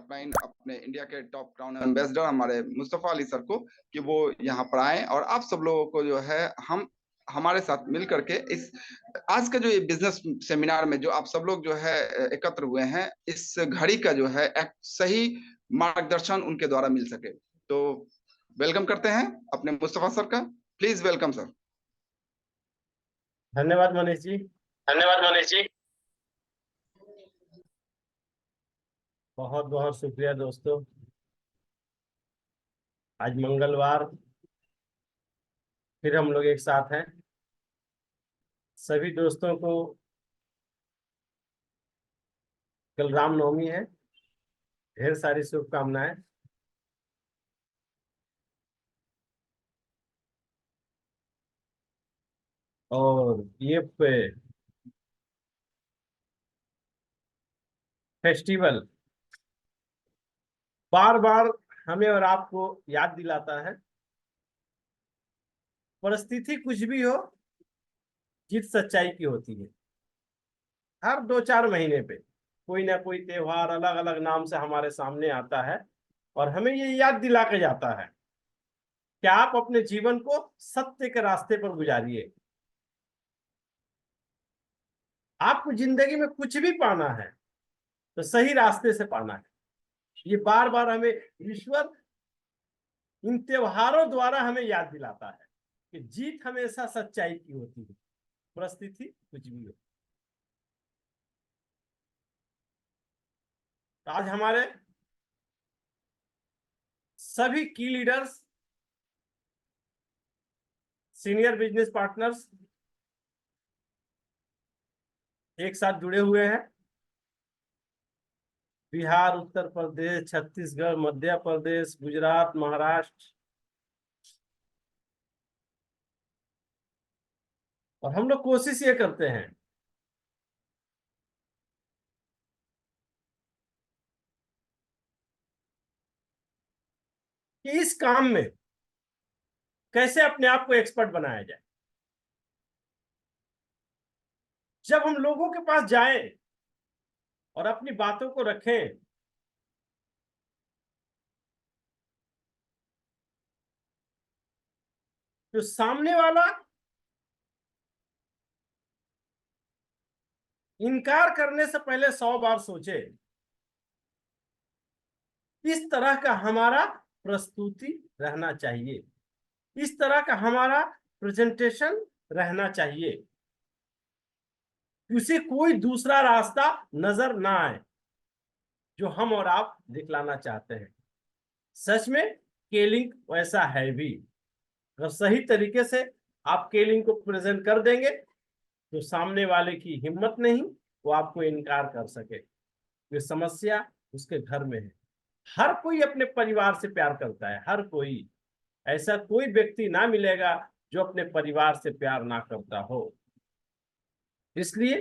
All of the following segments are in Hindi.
अपने इंडिया के टॉप क्राउन एम्बेसडर हमारे मुस्तफा अली सर को कि वो यहाँ पर आए और आप सब लोगों को जो है हम हमारे साथ मिल करके इस आज का जो ये बिजनेस सेमिनार में जो आप सब लोग जो है एकत्र हुए हैं, इस घड़ी का जो है एक सही मार्गदर्शन उनके द्वारा मिल सके। तो वेलकम करते हैं अपने मुस्तफा सर का। Please welcome sir. धन्यवाद मनीष जी। धन्यवाद मनीष जी। बहुत बहुत शुक्रिया दोस्तों। आज मंगलवार फिर हम लोग एक साथ हैं। सभी दोस्तों को कल रामनवमी है, ढेर सारी शुभकामनाएं। और ये फेस्टिवल बार बार हमें और आपको याद दिलाता है, परिस्थिति कुछ भी हो, जीत सच्चाई की होती है। हर 2-4 महीने पे कोई ना कोई त्योहार अलग अलग नाम से हमारे सामने आता है और हमें ये याद दिला के जाता है कि आप अपने जीवन को सत्य के रास्ते पर गुजारिए। आपको जिंदगी में कुछ भी पाना है तो सही रास्ते से पाना है। ये बार बार हमें ईश्वर इन त्योहारों द्वारा हमें याद दिलाता है कि जीत हमेशा सच्चाई की होती है, परिस्थिति कुछ भी हो। तो आज हमारे सभी की लीडर्स, सीनियर बिजनेस पार्टनर्स एक साथ जुड़े हुए हैं। बिहार, उत्तर प्रदेश, छत्तीसगढ़, मध्य प्रदेश, गुजरात, महाराष्ट्र, और हम लोग कोशिश ये करते हैं कि इस काम में कैसे अपने आप को एक्सपर्ट बनाया जाए। जब हम लोगों के पास जाएं और अपनी बातों को रखें तो सामने वाला इनकार करने से पहले 100 बार सोचे। इस तरह का हमारा प्रस्तुति रहना चाहिए, इस तरह का हमारा प्रेजेंटेशन रहना चाहिए, उसे कोई दूसरा रास्ता नजर ना आए जो हम और आप दिखलाना चाहते हैं। सच में केलिंग वैसा है भी। अगर सही तरीके से आप केलिंग को प्रेजेंट कर देंगे तो सामने वाले की हिम्मत नहीं वो आपको इनकार कर सके। ये समस्या उसके घर में है। हर कोई अपने परिवार से प्यार करता है, हर कोई। ऐसा कोई व्यक्ति ना मिलेगा जो अपने परिवार से प्यार ना करता हो। इसलिए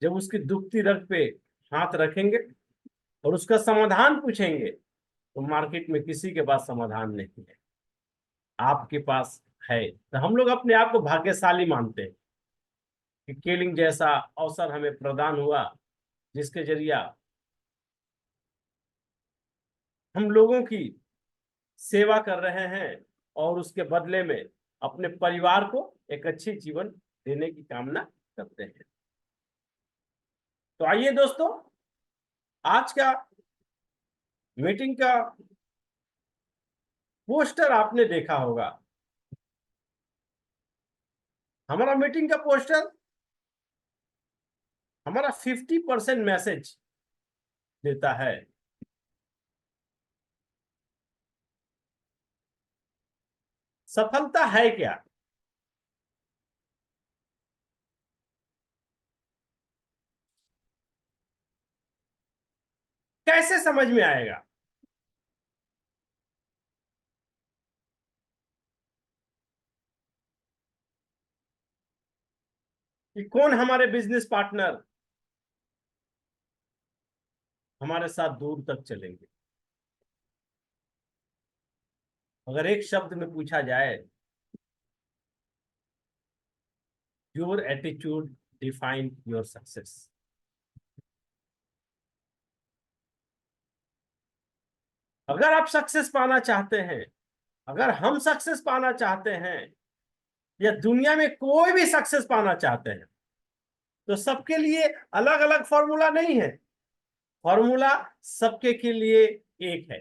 जब उसकी दुखती रग पे हाथ रखेंगे और उसका समाधान पूछेंगे तो मार्केट में किसी के पास समाधान नहीं है, आपके पास है। तो हम लोग अपने आप को भाग्यशाली मानते हैं कि केलिंग जैसा अवसर हमें प्रदान हुआ, जिसके जरिए हम लोगों की सेवा कर रहे हैं और उसके बदले में अपने परिवार को एक अच्छी जीवन देने की कामना करते हैं। तो आइए दोस्तों, आज का मीटिंग का पोस्टर आपने देखा होगा। हमारा मीटिंग का पोस्टर हमारा 50% मैसेज देता है। सफलता है क्या? कैसे समझ में आएगा? कि कौन हमारे बिजनेस पार्टनर हमारे साथ दूर तक चलेंगे। अगर एक शब्द में पूछा जाए, your attitude define your success. अगर आप सक्सेस पाना चाहते हैं, अगर हम सक्सेस पाना चाहते हैं, या दुनिया में कोई भी सक्सेस पाना चाहते हैं, तो सबके लिए अलग अलग फॉर्मूला नहीं है। फॉर्मूला सबके के लिए एक है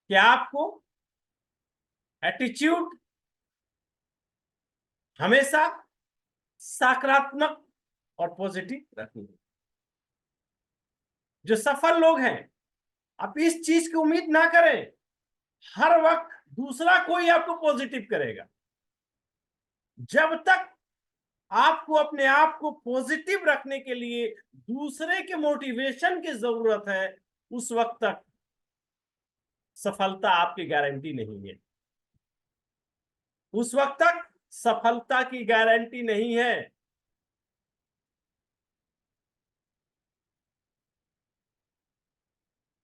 कि आपको एटीट्यूड हमेशा सकारात्मक और पॉजिटिव रखनी है। जो सफल लोग हैं, आप इस चीज की उम्मीद ना करें हर वक्त दूसरा कोई आपको पॉजिटिव करेगा। जब तक आपको अपने आप को पॉजिटिव रखने के लिए दूसरे के मोटिवेशन की जरूरत है, उस वक्त तक सफलता आपकी गारंटी नहीं है। उस वक्त तक सफलता की गारंटी नहीं है।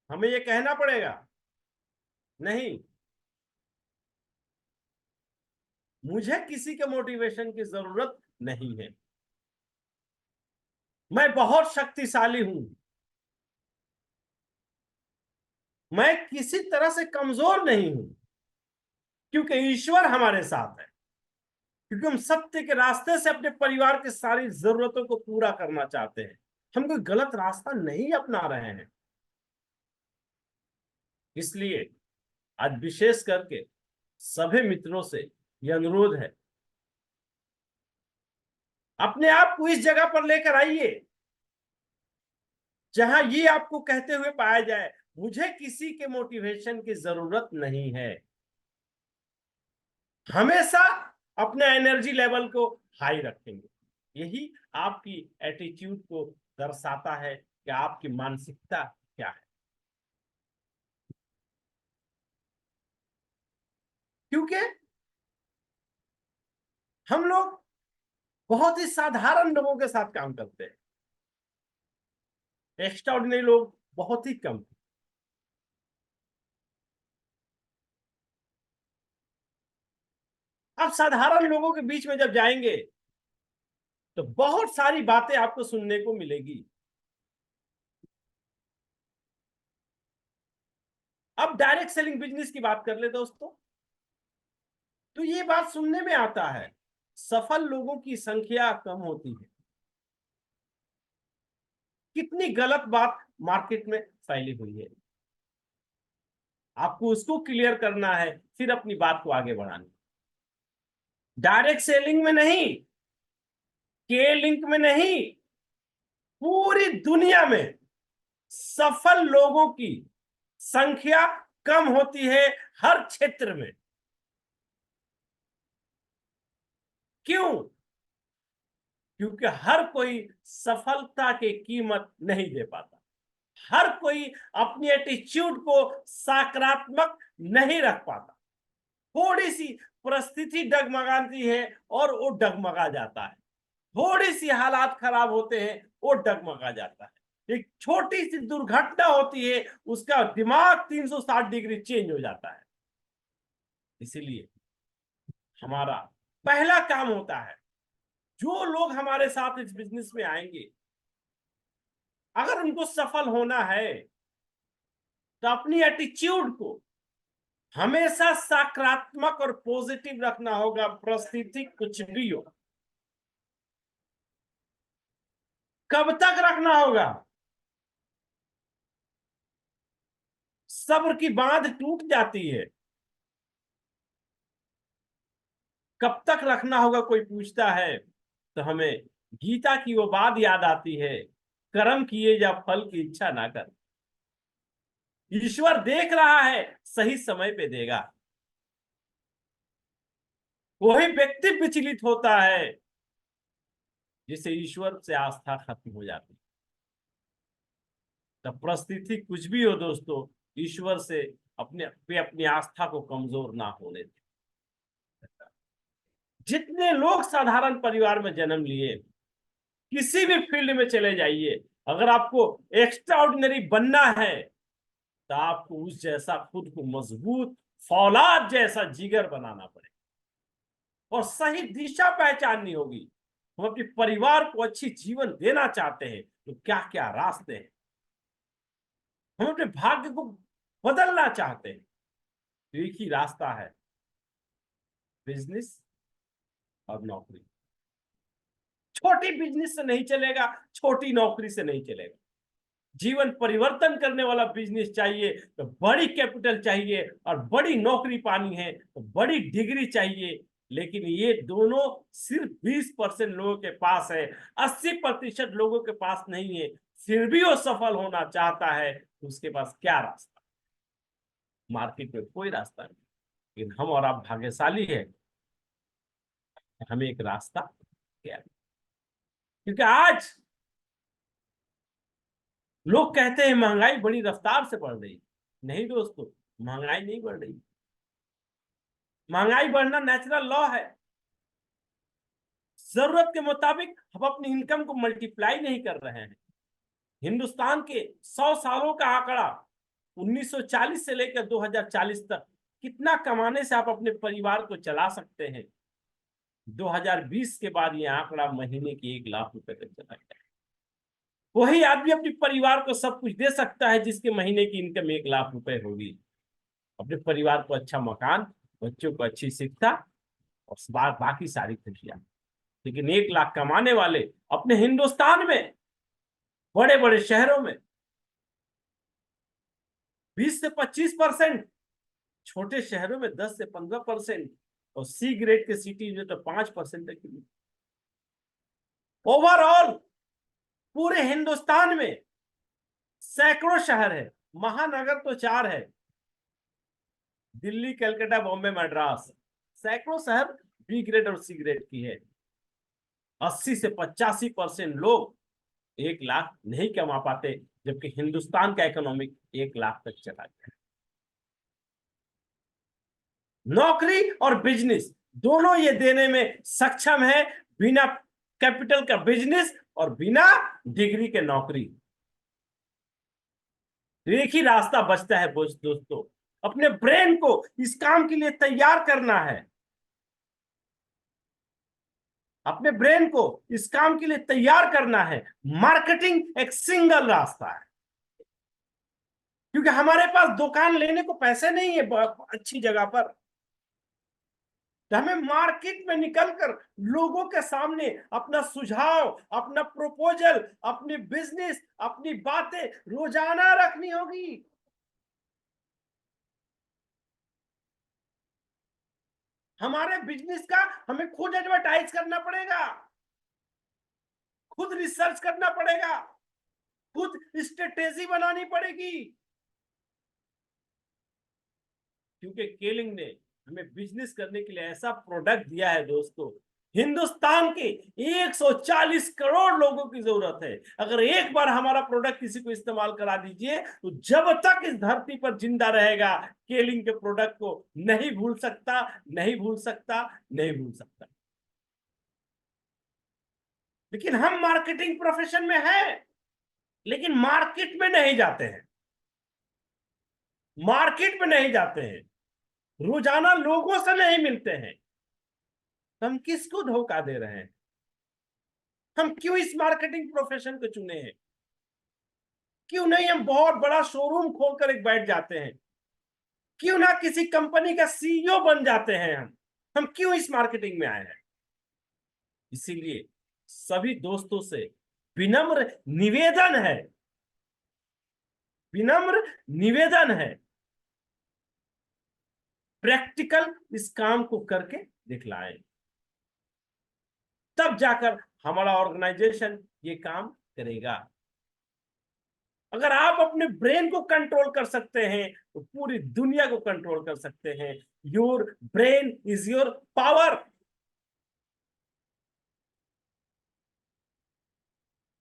हमें यह कहना पड़ेगा, नहीं, मुझे किसी के मोटिवेशन की जरूरत नहीं है, मैं बहुत शक्तिशाली हूं, मैं किसी तरह से कमजोर नहीं हूं, क्योंकि ईश्वर हमारे साथ है, क्योंकि हम सत्य के रास्ते से अपने परिवार की सारी जरूरतों को पूरा करना चाहते हैं। हम कोई गलत रास्ता नहीं अपना रहे हैं। इसलिए आज विशेष करके सभी मित्रों से यह अनुरोध है, अपने आप को इस जगह पर लेकर आइए जहां ये आपको कहते हुए पाया जाए, मुझे किसी के मोटिवेशन की जरूरत नहीं है। हमेशा अपने एनर्जी लेवल को हाई रखेंगे। यही आपकी एटीट्यूड को दर्शाता है कि आपकी मानसिकता क्या है। क्योंकि हम लोग बहुत ही साधारण लोगों के साथ काम करते हैं, एक्स्ट्राऑर्डिनरी लोग बहुत ही कम। आप साधारण लोगों के बीच में जब जाएंगे तो बहुत सारी बातें आपको सुनने को मिलेगी। अब डायरेक्ट सेलिंग बिजनेस की बात कर ले दोस्तों, तो ये बात सुनने में आता है, सफल लोगों की संख्या कम होती है। कितनी गलत बात मार्केट में फैली हुई है, आपको उसको क्लियर करना है, फिर अपनी बात को आगे बढ़ाना। डायरेक्ट सेलिंग में नहीं, के लिंक में नहीं, पूरी दुनिया में सफल लोगों की संख्या कम होती है हर क्षेत्र में। क्यों? क्योंकि हर कोई सफलता की कीमत नहीं दे पाता, हर कोई अपनी एटीट्यूड को सकारात्मक नहीं रख पाता। थोड़ी सी परिस्थिति डगमगाती है और वो डगमगा जाता है, थोड़ी सी हालात खराब होते हैं वो डगमगा जाता है, एक छोटी सी दुर्घटना होती है उसका दिमाग 360 डिग्री चेंज हो जाता है। इसीलिए हमारा पहला काम होता है, जो लोग हमारे साथ इस बिजनेस में आएंगे, अगर उनको सफल होना है तो अपनी एटीट्यूड को हमेशा सकारात्मक और पॉजिटिव रखना होगा। परिस्थिति कुछ भी हो, कब तक रखना होगा? सब्र की बांध टूट जाती है। कब तक रखना होगा कोई पूछता है तो हमें गीता की वो बात याद आती है, कर्म किए या फल की इच्छा ना कर। ईश्वर देख रहा है, सही समय पे देगा। वही व्यक्ति विचलित होता है जिसे ईश्वर से आस्था खत्म हो जाती है। तब परिस्थिति कुछ भी हो दोस्तों, ईश्वर से अपनी आस्था को कमजोर ना होने दें। जितने लोग साधारण परिवार में जन्म लिए, किसी भी फील्ड में चले जाइए, अगर आपको एक्स्ट्रा ऑर्डिनरी बनना है तो आपको उस जैसा खुद को मजबूत फौलाद जैसा जिगर बनाना पड़ेगा और सही दिशा पहचाननी होगी। हम अपने परिवार को अच्छी जीवन देना चाहते हैं तो क्या क्या रास्ते हैं, हम अपने भाग्य को बदलना चाहते हैं, तो एक ही रास्ता है, बिजनेस और नौकरी। छोटी बिजनेस से नहीं चलेगा, छोटी नौकरी से नहीं चलेगा। जीवन परिवर्तन करने वाला बिजनेस चाहिए तो बड़ी कैपिटल चाहिए, और बड़ी नौकरी पानी है तो बड़ी डिग्री चाहिए। लेकिन ये दोनों सिर्फ 20% लोगों के पास है, 80% लोगों के पास नहीं है। फिर भी वो सफल होना चाहता है तो उसके पास क्या रास्ता? मार्केट में कोई रास्ता नहीं। लेकिन हम और आप भाग्यशाली है, हमें एक रास्ता क्या है? क्योंकि आज लोग कहते हैं महंगाई बड़ी रफ्तार से बढ़ रही है। नहीं दोस्तों, महंगाई नहीं बढ़ रही। महंगाई बढ़ना नेचुरल लॉ है। जरूरत के मुताबिक हम अपनी इनकम को मल्टीप्लाई नहीं कर रहे हैं। हिंदुस्तान के 100 सालों का आंकड़ा 1940 से लेकर 2040 तक कितना कमाने से आप अपने परिवार को चला सकते हैं, 2020 के बाद यह आंकड़ा महीने के 1 लाख रुपए तक चला गया। वही आदमी अपने परिवार को सब कुछ दे सकता है जिसके महीने की इनकम 1 लाख रुपए होगी। अपने परिवार को अच्छा मकान, बच्चों को अच्छी शिक्षा और बाकी सारी खुशियां। लेकिन 1 लाख कमाने वाले अपने हिंदुस्तान में बड़े बड़े शहरों में 20 से 25%, छोटे शहरों में 10 से 15%, और सी ग्रेड के सिटी में तो 5% तक। ओवरऑल पूरे हिंदुस्तान में सैकड़ों शहर है, महानगर तो 4 है, दिल्ली, कलकत्ता, बॉम्बे, मद्रास। सैकड़ों शहर बी ग्रेड और सी ग्रेड की है। 80 से 85% लोग 1 लाख नहीं कमा पाते, जबकि हिंदुस्तान का इकोनॉमिक 1 लाख तक चला गया। नौकरी और बिजनेस दोनों ये देने में सक्षम है, बिना कैपिटल का बिजनेस और बिना डिग्री के नौकरी। एक ही रास्ता बचता है दोस्तों, अपने ब्रेन को इस काम के लिए तैयार करना है। अपने ब्रेन को इस काम के लिए तैयार करना है। मार्केटिंग एक सिंगल रास्ता है, क्योंकि हमारे पास दुकान लेने को पैसे नहीं है अच्छी जगह पर। तो हमें मार्केट में निकलकर लोगों के सामने अपना सुझाव, अपना प्रपोजल, अपनी बिजनेस, अपनी बातें रोजाना रखनी होगी। हमारे बिजनेस का हमें खुद एडवर्टाइज करना पड़ेगा, खुद रिसर्च करना पड़ेगा, खुद स्ट्रेटेजी बनानी पड़ेगी। क्योंकि केलिंग ने हमें बिजनेस करने के लिए ऐसा प्रोडक्ट दिया है दोस्तों। हिंदुस्तान के 140 करोड़ लोगों की जरूरत है। अगर एक बार हमारा प्रोडक्ट किसी को इस्तेमाल करा दीजिए तो जब तक इस धरती पर जिंदा रहेगा, केलिंग के प्रोडक्ट को नहीं भूल सकता, नहीं भूल सकता, नहीं भूल सकता। लेकिन हम मार्केटिंग प्रोफेशन में हैं, लेकिन मार्केट में नहीं जाते हैं, मार्केट में नहीं जाते हैं, रोजाना लोगों से नहीं मिलते हैं। हम किसको धोखा दे रहे हैं? हम क्यों इस मार्केटिंग प्रोफेशन को चुने हैं? क्यों नहीं हम बहुत बड़ा शोरूम खोलकर एक बैठ जाते हैं? क्यों ना किसी कंपनी का सीईओ बन जाते हैं? हम क्यों इस मार्केटिंग में आए हैं? इसीलिए सभी दोस्तों से विनम्र निवेदन है, विनम्र निवेदन है, प्रैक्टिकल इस काम को करके दिखलाएं, तब जाकर हमारा ऑर्गेनाइजेशन ये काम करेगा। अगर आप अपने ब्रेन को कंट्रोल कर सकते हैं तो पूरी दुनिया को कंट्रोल कर सकते हैं। Your brain is your power.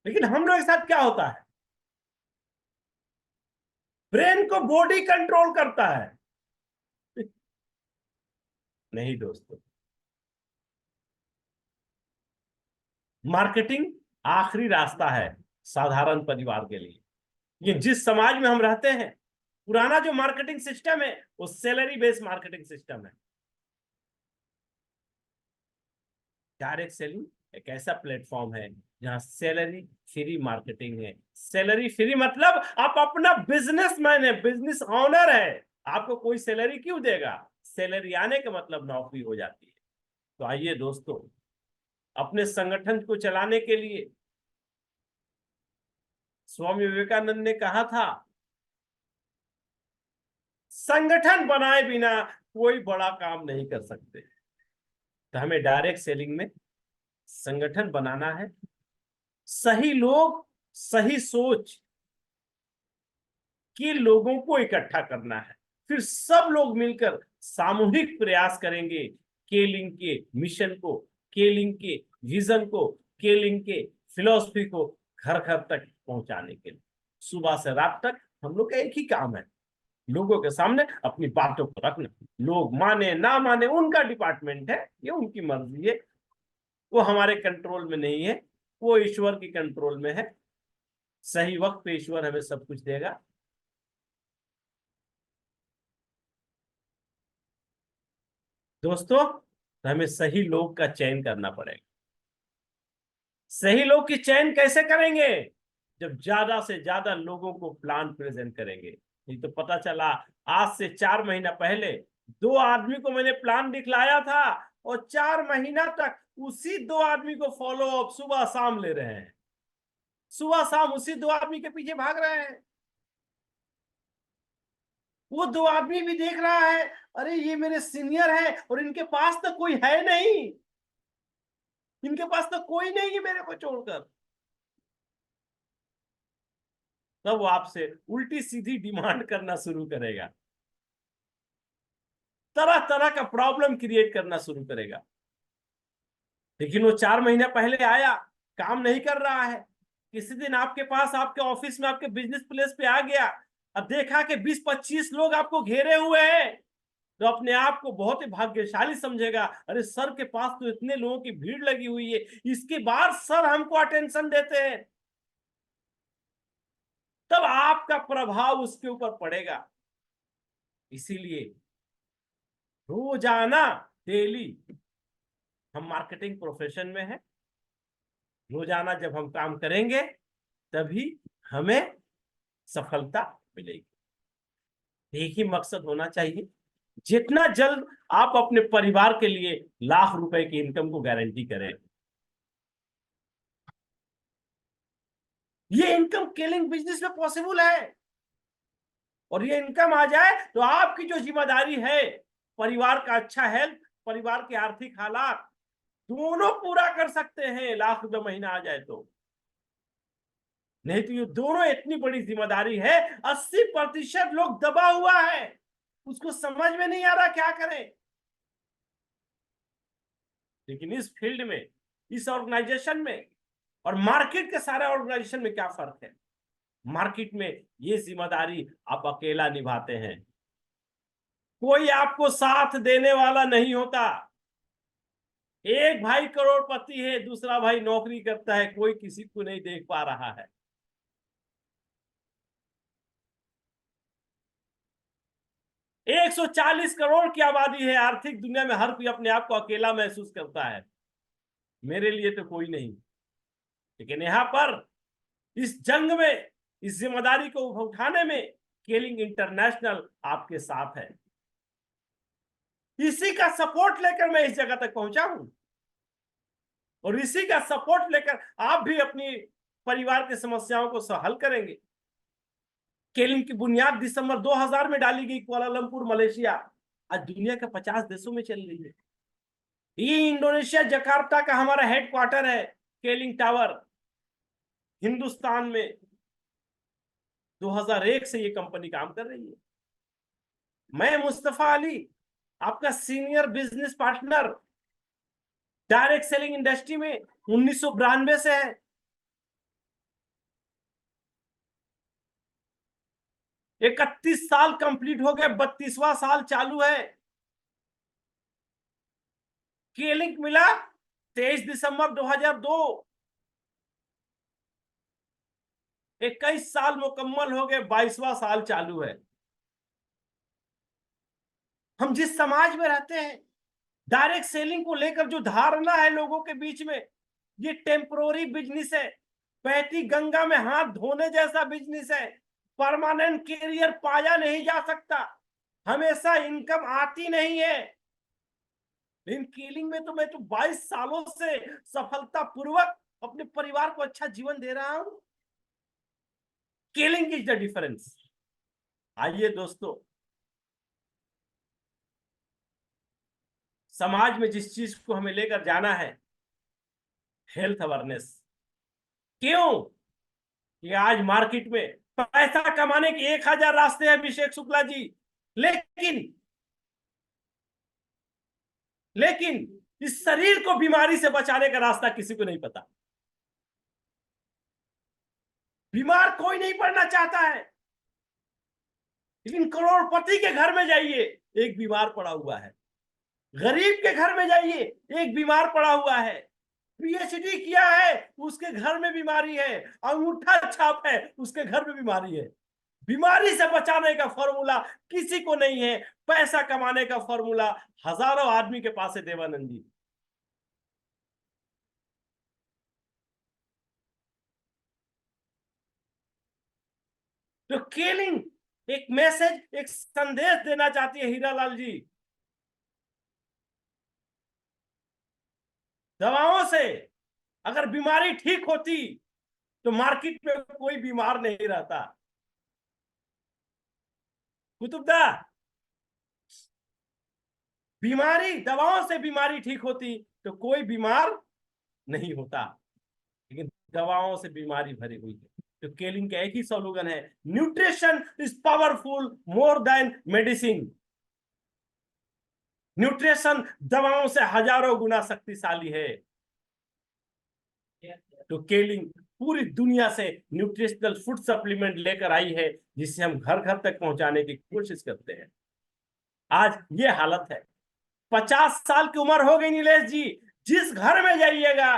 लेकिन हम लोग के साथ क्या होता है? ब्रेन को बॉडी कंट्रोल करता है। नहीं दोस्तों, मार्केटिंग आखिरी रास्ता है साधारण परिवार के लिए। ये जिस समाज में हम रहते हैं, पुराना जो मार्केटिंग सिस्टम है वो सैलरी बेस्ड मार्केटिंग सिस्टम है। डायरेक्ट सेलिंग एक ऐसा प्लेटफॉर्म है जहां सैलरी फ्री मार्केटिंग है। सैलरी फ्री मतलब आप अपना बिजनेसमैन है, बिजनेस ऑनर है, आपको कोई सैलरी क्यों देगा? सैलरी आने का मतलब नौकरी हो जाती है। तो आइए दोस्तों, अपने संगठन को चलाने के लिए स्वामी विवेकानंद ने कहा था, संगठन बनाए बिना कोई बड़ा काम नहीं कर सकते। तो हमें डायरेक्ट सेलिंग में संगठन बनाना है, सही लोग, सही सोच के लोगों को इकट्ठा करना है, फिर सब लोग मिलकर सामूहिक प्रयास करेंगे केलिंग के मिशन को, केलिंग के विजन को, केलिंग के फिलॉसफी को घर घर तक पहुंचाने के लिए। सुबह से रात तक हम लोग का एक ही काम है, लोगों के सामने अपनी बातों को रखना। लोग माने ना माने उनका डिपार्टमेंट है, ये उनकी मर्जी है, वो हमारे कंट्रोल में नहीं है, वो ईश्वर के कंट्रोल में है। सही वक्त पे ईश्वर हमें सब कुछ देगा। दोस्तों, हमें सही लोग का चयन करना पड़ेगा। सही लोग की चयन कैसे करेंगे? जब ज्यादा से ज्यादा लोगों को प्लान प्रेजेंट करेंगे। नहीं तो पता चला आज से 4 महीना पहले 2 आदमी को मैंने प्लान दिखलाया था और 4 महीना तक उसी 2 आदमी को फॉलो अप सुबह शाम ले रहे हैं, सुबह शाम उसी 2 आदमी के पीछे भाग रहे हैं। वो 2 आदमी भी देख रहा है, अरे ये मेरे सीनियर है और इनके पास तो कोई है नहीं, इनके पास तो कोई नहीं है मेरे को छोड़कर। तब वो आपसे उल्टी सीधी डिमांड करना शुरू करेगा, तरह तरह का प्रॉब्लम क्रिएट करना शुरू करेगा। लेकिन वो 4 महीना पहले आया, काम नहीं कर रहा है, किसी दिन आपके पास, आपके ऑफिस में, आपके बिजनेस प्लेस पे आ गया, अब देखा कि 20-25 लोग आपको घेरे हुए हैं, तो अपने आप को बहुत ही भाग्यशाली समझेगा। अरे सर के पास तो इतने लोगों की भीड़ लगी हुई है, इसके बाद सर हमको अटेंशन देते हैं। तब आपका प्रभाव उसके ऊपर पड़ेगा। इसीलिए रोजाना, डेली, हम मार्केटिंग प्रोफेशन में हैं, रोजाना जब हम काम करेंगे तभी हमें सफलता मिलेगी। एक ही मकसद होना चाहिए, जितना जल्द आप अपने परिवार के लिए लाख रुपए की इनकम को गारंटी करें। ये इनकम केलिंग बिजनेस में पॉसिबल है, और ये इनकम आ जाए तो आपकी जो जिम्मेदारी है, परिवार का अच्छा हेल्थ, परिवार के आर्थिक हालात दोनों पूरा कर सकते हैं, लाख रुपए महीना आ जाए तो। नहीं तो ये दोनों इतनी बड़ी जिम्मेदारी है, 80% लोग दबा हुआ है, उसको समझ में नहीं आ रहा क्या करें। लेकिन इस फील्ड में, इस ऑर्गेनाइजेशन में और मार्केट के सारे ऑर्गेनाइजेशन में क्या फर्क है? मार्केट में ये जिम्मेदारी आप अकेला निभाते हैं, कोई आपको साथ देने वाला नहीं होता। एक भाई करोड़पति है, दूसरा भाई नौकरी करता है, कोई किसी को नहीं देख पा रहा है। 140 करोड़ की आबादी है आर्थिक दुनिया में, हर कोई अपने आप को अकेला महसूस करता है, मेरे लिए तो कोई नहीं। लेकिन यहां पर इस जंग में, इस जिम्मेदारी को उठाने में केलिंग इंटरनेशनल आपके साथ है। इसी का सपोर्ट लेकर मैं इस जगह तक पहुंचा हूं, और इसी का सपोर्ट लेकर आप भी अपनी परिवार की समस्याओं को हल करेंगे। केलिंग की बुनियाद दिसंबर 2000 में डाली गई, कुआलालंपुर मलेशिया, आज दुनिया के 50 देशों में चल रही है। ये इंडोनेशिया जकार्ता का हमारा हेडक्वार्टर है, केलिंग टावर। हिंदुस्तान में 2001 से ये कंपनी काम कर रही है। मैं मुस्तफा अली, आपका senior business partner, direct selling industry में 1992 से है। 31 साल कंप्लीट हो गए, 32वां साल चालू है। केलिंग मिला 23 दिसंबर 2002, 21 साल मुकम्मल हो गए, 22वां साल चालू है। हम जिस समाज में रहते हैं, डायरेक्ट सेलिंग को लेकर जो धारणा है लोगों के बीच में, ये टेम्पोररी बिजनेस है, बहती गंगा में हाथ धोने जैसा बिजनेस है। परमानेंट कैरियर पाया नहीं जा सकता, हमेशा इनकम आती नहीं है। लेकिन कीलिंग में तो मैं तो 22 सालों से सफलता पूर्वक अपने परिवार को अच्छा जीवन दे रहा हूं। Keeling is the difference. आइए दोस्तों, समाज में जिस चीज को हमें लेकर जाना है, हेल्थ अवेयरनेस। क्यों कि आज मार्केट में पैसा कमाने के 1000 रास्ते हैं अभिषेक शुक्ला जी, लेकिन लेकिन इस शरीर को बीमारी से बचाने का रास्ता किसी को नहीं पता। बीमार कोई नहीं पड़ना चाहता है, लेकिन करोड़पति के घर में जाइए, एक बीमार पड़ा हुआ है। गरीब के घर में जाइए, एक बीमार पड़ा हुआ है। पीएचडी किया है, उसके घर में बीमारी है। अंगूठा छाप है, उसके घर में बीमारी है। बीमारी से बचाने का फॉर्मूला किसी को नहीं है, पैसा कमाने का फॉर्मूला हजारों आदमी के पास है। देवानंद जी, तो केलिंग एक मैसेज, एक संदेश देना चाहती है हीरालाल जी। दवाओं से अगर बीमारी ठीक होती तो मार्केट में कोई बीमार नहीं रहता। कुतुबदा, बीमारी, दवाओं से बीमारी ठीक होती तो कोई बीमार नहीं होता, लेकिन दवाओं से बीमारी भरी हुई है। तो केलिंग का एक ही स्लोगन है, nutrition is powerful more than medicine. Nutrition दवाओं से हजारों गुना शक्तिशाली है। तो केलिंग पूरी दुनिया से न्यूट्रिशनल फूड सप्लीमेंट लेकर आई है, जिसे हम घर घर तक पहुंचाने की कोशिश करते हैं। आज ये हालत है। 50 साल की उम्र हो गई नीलेश जी, जिस घर में जाइएगा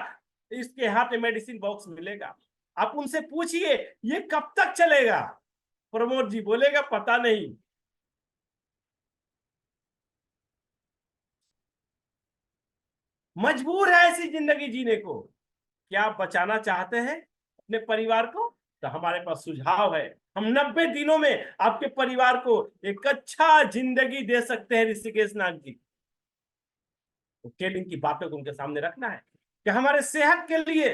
इसके हाथ में मेडिसिन बॉक्स मिलेगा। आप उनसे पूछिए ये कब तक चलेगा, प्रमोद जी बोलेगा पता नहीं। मजबूर है ऐसी जिंदगी जीने को। क्या आप बचाना चाहते हैं अपने परिवार को? तो हमारे पास सुझाव है। हम 90 दिनों में आपके परिवार को एक अच्छा जिंदगी दे सकते हैं। ऋषिकेश नाग जी, तो केलिंग की बातों को उनके सामने रखना है कि हमारे सेहत के लिए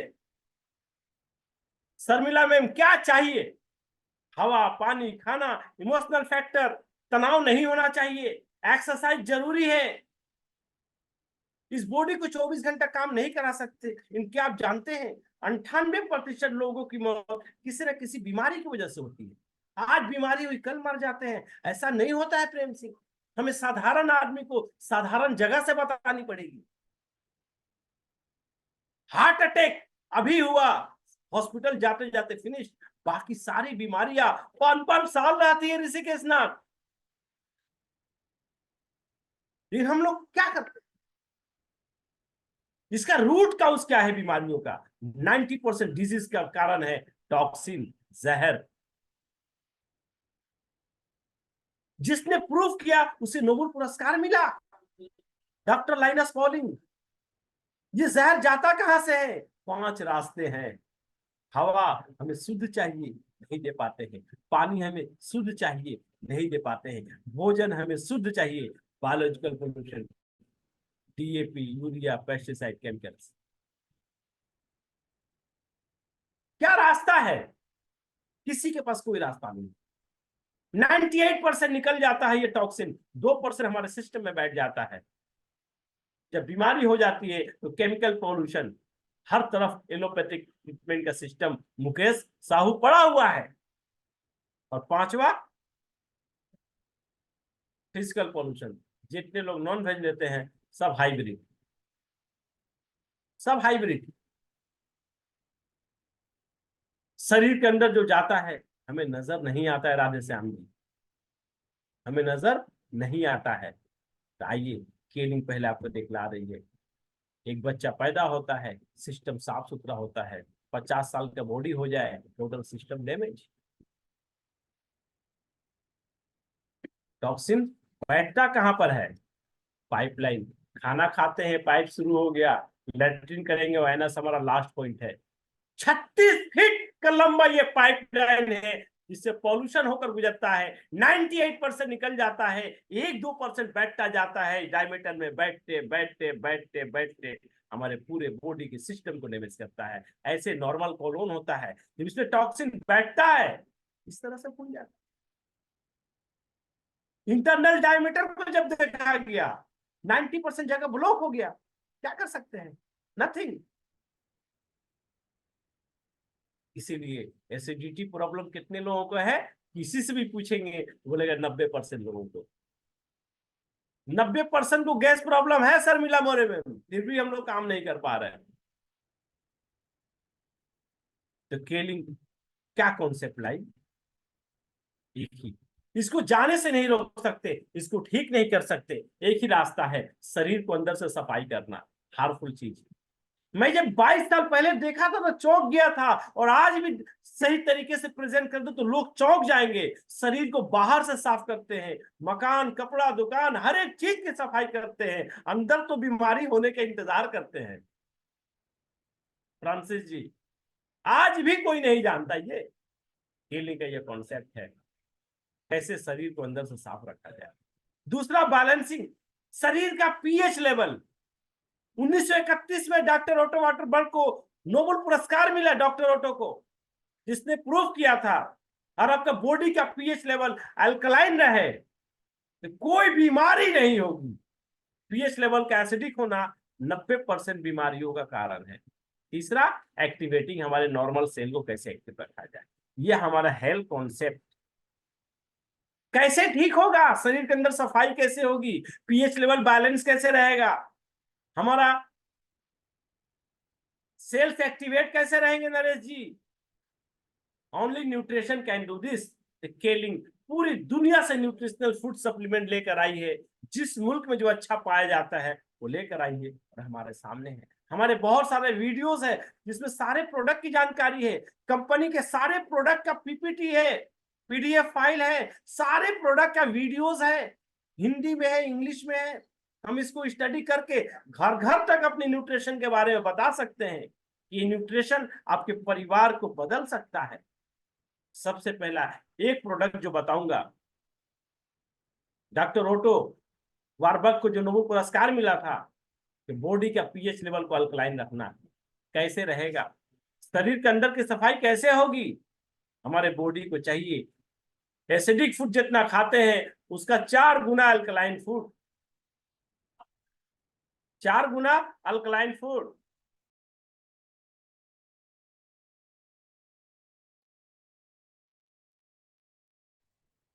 शर्मिला मैम क्या चाहिए। हवा, पानी, खाना, इमोशनल फैक्टर, तनाव नहीं होना चाहिए, एक्सरसाइज जरूरी है। इस बॉडी को 24 घंटा काम नहीं करा सकते। इनके आप जानते हैं 98% लोगों की मौत किसी न किसी बीमारी की वजह से होती है। आज बीमारी हुई कल मर जाते हैं, ऐसा नहीं होता है प्रेम सिंह। हमें साधारण आदमी को साधारण जगह से बतानी पड़ेगी। हार्ट अटैक अभी हुआ, हॉस्पिटल जाते जाते फिनिश, बाकी सारी बीमारियां 5-5 साल रहती है ऋषिकेश नाथ। लेकिन हम लोग क्या करते हैं? इसका रूट काउज क्या है बीमारियों का? 90% डिजीज का कारण है टॉक्सिन, जहर। जिसने प्रूफ किया उसे नोबेल पुरस्कार मिला, डॉक्टर लाइनस पॉलिंग। ये जहर जाता कहां से है? 5 रास्ते हैं। हवा हमें शुद्ध चाहिए, नहीं दे पाते हैं। पानी हमें शुद्ध चाहिए, नहीं दे पाते हैं। भोजन हमें शुद्ध चाहिए, biological pollution, DAP, urea, pesticide, chemicals. क्या रास्ता है? किसी के पास कोई रास्ता नहीं। 98% निकल जाता है ये टॉक्सिन, 2% हमारे सिस्टम में बैठ जाता है। जब बीमारी हो जाती है तो केमिकल पोल्यूशन, हर तरफ एलोपैथिक ट्रीटमेंट का सिस्टम मुकेश साहू पड़ा हुआ है। और 5वां फिजिकल पोल्यूशन। जितने लोग नॉन वेज लेते हैं सब हाइब्रिड, सब हाइब्रिड। शरीर के अंदर जो जाता है हमें नजर नहीं आता है। राधे श्याम जी, हमें नजर नहीं आता है। तो आइए, केलिंग पहले आपको दिखला रही है। एक बच्चा पैदा होता है, सिस्टम साफ सुथरा होता है, 50 साल का बॉडी हो जाए, टोटल सिस्टम डैमेज। टॉक्सिन बैठता कहां पर है? पाइपलाइन। खाना खाते हैं, पाइप शुरू हो गया, लेट्रिन करेंगे, वायनस हमारा लास्ट पॉइंट है। 36 फीट का लंबा ये पाइपलाइन है जिससे पॉल्यूशन होकर गुजरता है। 98% निकल जाता है, 1-2% बैठता जाता है डायमीटर में, बैठते बैठते बैठते बैठते हमारे पूरे बॉडी के सिस्टम को डैमेज करता है। ऐसे नॉर्मल कोलोन होता है, जब इसमें टॉक्सिन बैठता है इस तरह से फूल जाता है। इंटरनल डायमीटर को जब देखा गया 90% जगह ब्लॉक हो गया, क्या कर सकते हैं? नथिंग। इसीलिए एसिडिटी प्रॉब्लम कितने लोगों को है, किसी से भी पूछेंगे बोलेगा 90% लोगों को। 90% को गैस प्रॉब्लम है सर मिला मोरे में, फिर भी हम लोग काम नहीं कर पा रहे हैं। तो केलिंग क्या कॉन्सेप्ट लाई? एक ही, इसको जाने से नहीं रोक सकते, इसको ठीक नहीं कर सकते। एक ही रास्ता है, शरीर को अंदर से सफाई करना। हार्मफुल चीज मैं जब 22 साल पहले देखा था तो चौंक गया था, और आज भी सही तरीके से प्रेजेंट कर दो तो लोग चौंक जाएंगे। शरीर को बाहर से साफ करते हैं, मकान, कपड़ा, दुकान, हर एक चीज की सफाई करते हैं, अंदर तो बीमारी होने का इंतजार करते हैं। फ्रांसिस जी, आज भी कोई नहीं जानता ये हीलिंग का ये कॉन्सेप्ट है, कैसे शरीर को अंदर से साफ रखा जाए। दूसरा, बैलेंसिंग शरीर का पीएच लेवल। 1931 में डॉक्टर ओटो वाटरबर्ग को नोबेल पुरस्कार मिला, डॉक्टर ओटो को, जिसने प्रूव किया था और आपका बॉडी का पीएच लेवल अल्कलाइन रहे तो कोई बीमारी नहीं होगी। पीएच लेवल का एसिडिक होना 90% बीमारियों का कारण है। तीसरा, एक्टिवेटिंग हमारे नॉर्मल सेल को कैसे एक्टिव रखा जाए, ये हमारा हेल्थ कॉन्सेप्ट। कैसे ठीक होगा, शरीर के अंदर सफाई कैसे होगी, पीएच लेवल बैलेंस कैसे रहेगा, हमारा सेल्स एक्टिवेट कैसे रहेंगे Naresh ji? Only nutrition can do this. केलिंग पूरी दुनिया से न्यूट्रिशनल फूड सप्लीमेंट लेकर आई है, जिस मुल्क में जो अच्छा पाया जाता है वो लेकर आई है और हमारे सामने है। हमारे बहुत सारे वीडियोस है जिसमें सारे प्रोडक्ट की जानकारी है, कंपनी के सारे प्रोडक्ट का पीपीटी है, पीडीएफ फाइल है, सारे प्रोडक्ट का वीडियोस है, हिंदी में है, इंग्लिश में है। हम इसको स्टडी करके घर घर तक अपने न्यूट्रिशन के बारे में बता सकते हैं कि न्यूट्रिशन आपके परिवार को बदल सकता है। सबसे पहला एक प्रोडक्ट जो बताऊंगा, डॉक्टर ओटो वार्बर्ग को जो नोबेल पुरस्कार मिला था कि बॉडी का पीएच लेवल को अल्कलाइन रखना, कैसे रहेगा, शरीर के अंदर की सफाई कैसे होगी। हमारे बॉडी को चाहिए एसिडिक फूड जितना खाते हैं उसका 4 गुना अल्कलाइन फूड, 4 गुना अल्कलाइन फूड।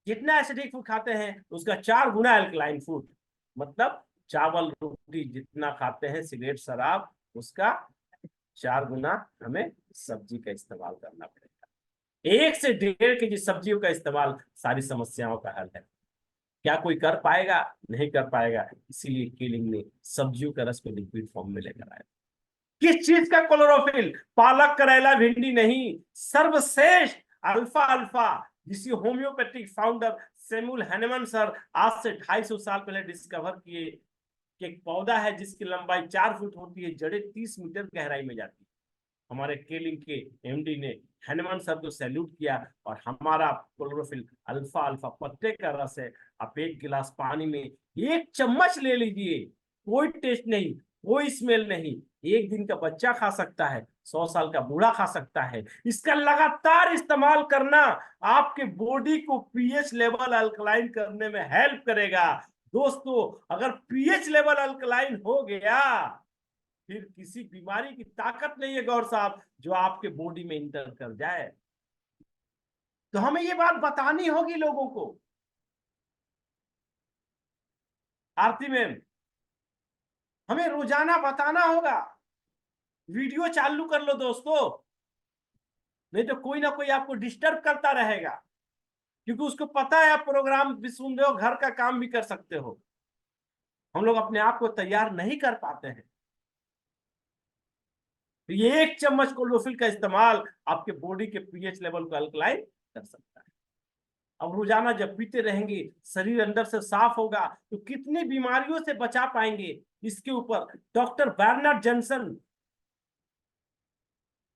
जितना एसिडिक फूड खाते हैं उसका 4 गुना अल्कलाइन फूड, मतलब चावल रोटी जितना खाते हैं, सिगरेट शराब, उसका 4 गुना हमें सब्जी का इस्तेमाल करना पड़ेगा। 1 से 1.5 केजी सब्जियों का इस्तेमाल सारी समस्याओं का हल है। क्या कोई कर पाएगा? नहीं कर पाएगा। इसीलिए केलिंग ने सब्जियों का रस को लिक्विड फॉर्म में लेकर आया। किस चीज का क्लोरोफिल? पालक, करेला, भिंडी नहीं, सर्वश्रेष्ठ अल्फा अल्फा, जिसे homeopathic founder Samuel Hahnemann sir आज से 250 साल पहले डिस्कवर किए कि एक पौधा है जिसकी लंबाई 4 फुट होती है, जड़ें 30 मीटर गहराई में जाती है। हमारे केलिंग के एमडी ने हैनेमन सर को सैल्यूट किया, और हमारा क्लोरोफिल अल्फा अल्फा पत्ते का रस है। आप 1 गिलास पानी में 1 चम्मच ले लीजिए, कोई टेस्ट नहीं, कोई स्मेल नहीं, 1 दिन का बच्चा खा सकता है, 100 साल का बूढ़ा खा सकता है। इसका लगातार इस्तेमाल करना आपके बॉडी को पीएच लेवल अल्कलाइन करने में हेल्प करेगा। दोस्तों, अगर पीएच लेवल अल्कलाइन हो गया फिर किसी बीमारी की ताकत नहीं है गौर साहब जो आपके बॉडी में इंटर कर जाए। तो हमें ये बात बतानी होगी लोगों को। आरती मैम, हमें रोजाना बताना होगा। वीडियो चालू कर लो दोस्तों, नहीं तो कोई ना कोई आपको डिस्टर्ब करता रहेगा, क्योंकि उसको पता है आप प्रोग्राम भी सुन रहे हो, घर का काम भी कर सकते हो। हम लोग अपने आप को तैयार नहीं कर पाते हैं। तो ये 1 चम्मच क्लोरोफिल का इस्तेमाल आपके बॉडी के पीएच लेवल को अल्कलाइन कर सकता है। अब रोजाना जब पीते रहेंगे शरीर अंदर से साफ होगा तो कितनी बीमारियों से बचा पाएंगे। इसके ऊपर doctor Bernard Johnson,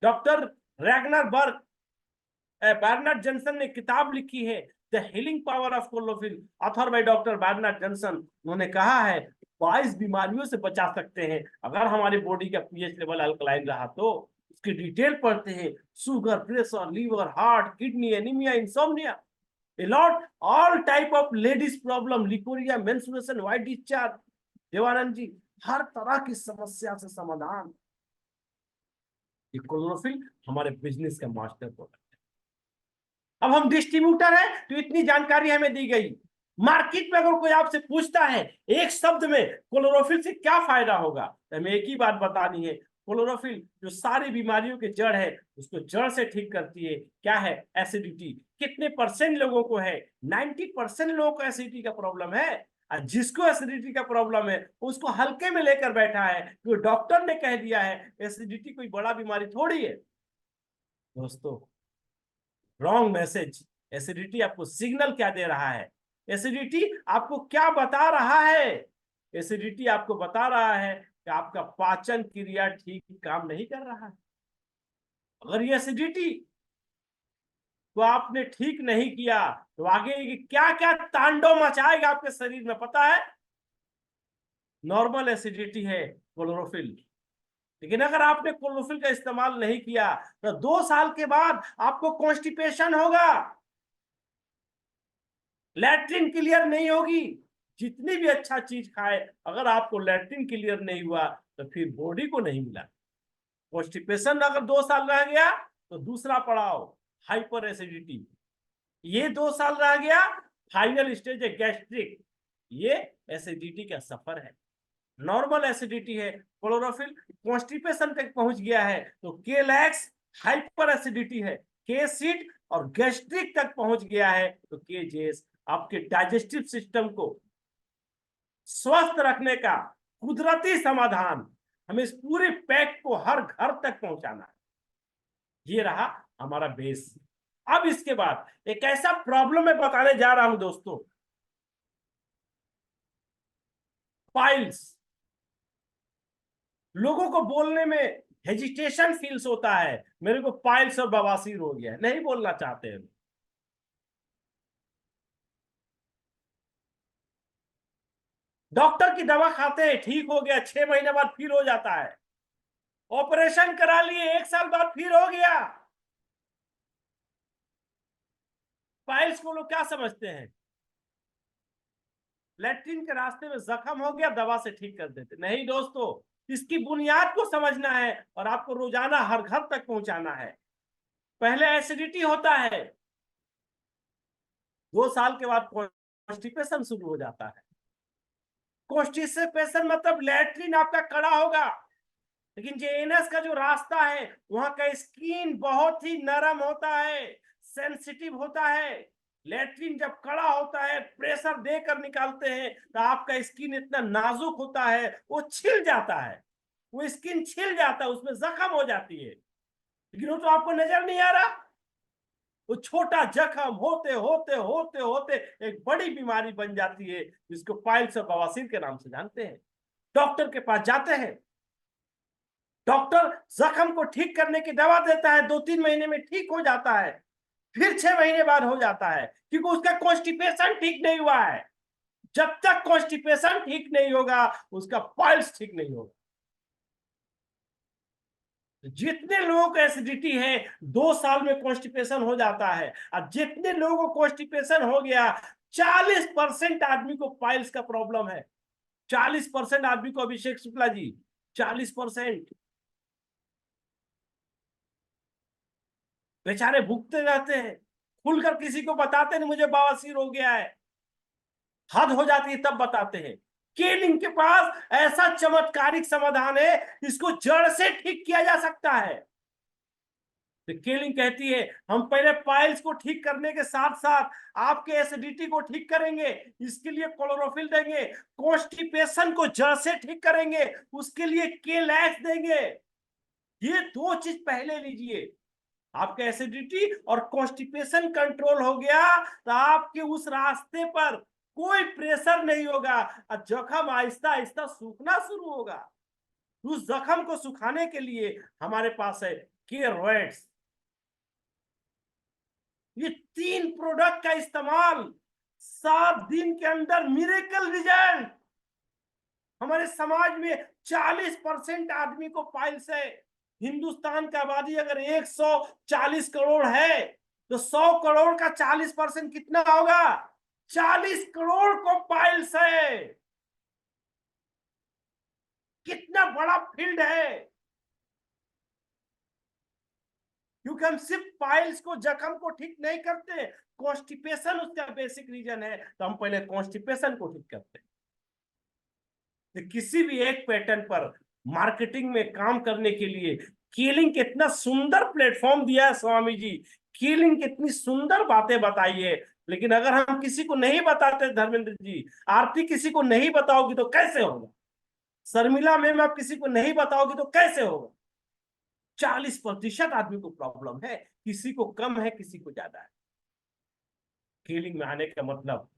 doctor Ragnar Berg, Bernard Johnson ने किताब लिखी है the healing power of chlorophyll, author by doctor Bernard Johnson. उन्होंने कहा है 22 बीमारियों से बचा सकते हैं अगर हमारे बॉडी का पीएच लेवल अल्कलाइन रहा तो। उसकी डिटेल पढ़ते हैं, sugar, pressure, liver, heart, kidney, anaemia, insomnia, a lot, all type of ladies problem, leucorrhoea, menstruation, white discharge. Devanand ji, हर तरह की समस्या से समाधान। ये क्लोरोफिल हमारे बिजनेस का मास्टर प्रोडक्ट है। अब हम डिस्ट्रीब्यूटर है तो इतनी जानकारी हमें दी गई। मार्केट में अगर कोई आपसे पूछता है एक शब्द में क्लोरोफिल से क्या फायदा होगा, तो हमें एक ही बात बतानी है, क्लोरोफिल जो सारी बीमारियों के जड़ है उसको जड़ से ठीक करती है। क्या है? एसिडिटी। कितने परसेंट लोगों को है? 90% लोगों को एसिडिटी का प्रॉब्लम है। और जिसको एसिडिटी का प्रॉब्लम है उसको हल्के में लेकर बैठा है, जो डॉक्टर ने कह दिया है एसिडिटी कोई बड़ा बीमारी थोड़ी है। दोस्तों, रॉन्ग मैसेज। एसिडिटी आपको सिग्नल क्या दे रहा है? एसिडिटी आपको क्या बता रहा है? एसिडिटी आपको बता रहा है कि आपका पाचन क्रिया ठीक काम नहीं कर रहा है। अगर ये एसिडिटी को आपने ठीक नहीं किया तो आगे क्या क्या तांडव मचाएगा आपके शरीर में, पता है? नॉर्मल एसिडिटी है क्लोरोफिल, लेकिन अगर आपने क्लोरोफिल का इस्तेमाल नहीं किया तो 2 साल के बाद आपको कॉन्स्टिपेशन होगा, लैट्रिन क्लियर नहीं होगी। जितनी भी अच्छा चीज खाए, अगर आपको लैट्रिन क्लियर नहीं हुआ तो फिर बॉडी को नहीं मिला। कॉन्स्टिपेशन अगर 2 साल रह गया तो दूसरा पड़ाव हाइपर एसिडिटी, ये 2 साल रह गया, फाइनल स्टेज है गैस्ट्रिक। ये एसिडिटी का सफर है। नॉर्मल एसिडिटी है, क्लोरोफिल कॉन्स्टिपेशन तक पहुंच गया है तो केलैक्स हाइपर एसिडिटी है, के सीट और गैस्ट्रिक तक पहुंच गया है तो के जेस आपके डाइजेस्टिव सिस्टम को स्वस्थ रखने का कुदरती समाधान। हमें इस पूरे पैक को हर घर तक पहुंचाना है। ये रहा हमारा बेस। अब इसके बाद एक ऐसा प्रॉब्लम मैं बताने जा रहा हूं दोस्तों, पाइल्स। लोगों को बोलने में हेजिटेशन फील्स होता है, मेरे को पाइल्स और बवासीर हो गया, नहीं बोलना चाहते हैं। डॉक्टर की दवा खाते हैं, ठीक हो गया, 6 महीने बाद फिर हो जाता है। ऑपरेशन करा लिए, 1 साल बाद फिर हो गया। पाइल्स को लोग क्या समझते हैं? लैट्रिन के रास्ते में जख्म हो गया, दवा से ठीक कर देते। नहीं दोस्तों, इसकी बुनियाद को समझना है और आपको रोजाना हर घर तक पहुंचाना है। पहले एसिडिटी होता है, 2 साल के बाद कॉन्स्टिपेशन शुरू हो जाता है। कॉन्स्टिपेशन मतलब लैट्रिन आपका कड़ा होगा, लेकिन जो एनस का जो रास्ता है वहां का स्किन बहुत ही नरम होता है, सेंसिटिव होता है। लैट्रिन जब कड़ा होता है, प्रेशर देकर निकालते हैं तो आपका स्किन इतना नाजुक होता है, वो छिल जाता है, वो स्किन छिल जाता है, उसमें जख्म हो जाती है, लेकिन वो तो आपको नजर नहीं आ रहा। वो छोटा जख्म होते होते होते होते एक बड़ी बीमारी बन जाती है, जिसको पाइल्स और बवासीर के नाम से जानते हैं। डॉक्टर के पास जाते हैं, डॉक्टर जख्म को ठीक करने की दवा देता है, 2-3 महीने में ठीक हो जाता है, फिर 6 महीने बाद हो जाता है, क्योंकि उसका कॉन्स्टिपेशन ठीक नहीं हुआ है। जब तक कॉन्स्टिपेशन ठीक नहीं होगा उसका पाइल्स ठीक नहीं होगा। जितने लोगों को एसिडिटी है 2 साल में कॉन्स्टिपेशन हो जाता है, और जितने लोगों को कॉन्स्टिपेशन हो गया 40% आदमी को पाइल्स का प्रॉब्लम है। 40% आदमी को, अभिषेक शुक्ला जी, 40%। बेचारे भुगते रहते हैं, खुलकर किसी को बताते नहीं मुझे बवासीर हो गया है, हद हो जाती है तब बताते हैं। केलिंग के पास ऐसा चमत्कारिक समाधान है, इसको जड़ से ठीक किया जा सकता है। तो केलिंग कहती है हम पहले पाइल्स को ठीक करने के साथ साथ आपके एसिडिटी को ठीक करेंगे, इसके लिए क्लोरोफिल देंगे, कॉन्स्टिपेशन को जड़ से ठीक करेंगे, उसके लिए केलैक्स देंगे। ये 2 चीज पहले लीजिए। आपका एसिडिटी और कॉन्स्टिपेशन कंट्रोल हो गया तो आपके उस रास्ते पर कोई प्रेशर नहीं होगा और जख्म आहिस्ता आहिस्ता सूखना शुरू होगा। उस जख्म को सुखाने के लिए हमारे पास है केरोएड्स। ये 3 प्रोडक्ट का इस्तेमाल 7 दिन के अंदर मिरेकल रिजल्ट। हमारे समाज में 40% आदमी को पाइल्स है। हिंदुस्तान की आबादी अगर 140 करोड़ है तो 100 करोड़ का 40% कितना होगा? 40 करोड़ को पाइल्स है। कितना बड़ा फील्ड है। क्योंकि हम सिर्फ पाइल्स को, जख्म को ठीक नहीं करते, कॉन्स्टिपेशन उसका बेसिक रीजन है, तो हम पहले कॉन्स्टिपेशन को ठीक करते हैं। तो किसी भी एक पैटर्न पर मार्केटिंग में काम करने के लिए कीलिंग कितना सुंदर प्लेटफॉर्म दिया है स्वामी जी। कीलिंग कितनी सुंदर बातें बताई है। लेकिन अगर हम किसी को नहीं बताते धर्मेंद्र जी, आरती किसी को नहीं बताओगी तो कैसे होगा? शर्मिला मैम आप किसी को नहीं बताओगी तो कैसे होगा? 40% आदमी को प्रॉब्लम है, किसी को कम है, किसी को ज्यादा है। कीलिंग में आने का मतलब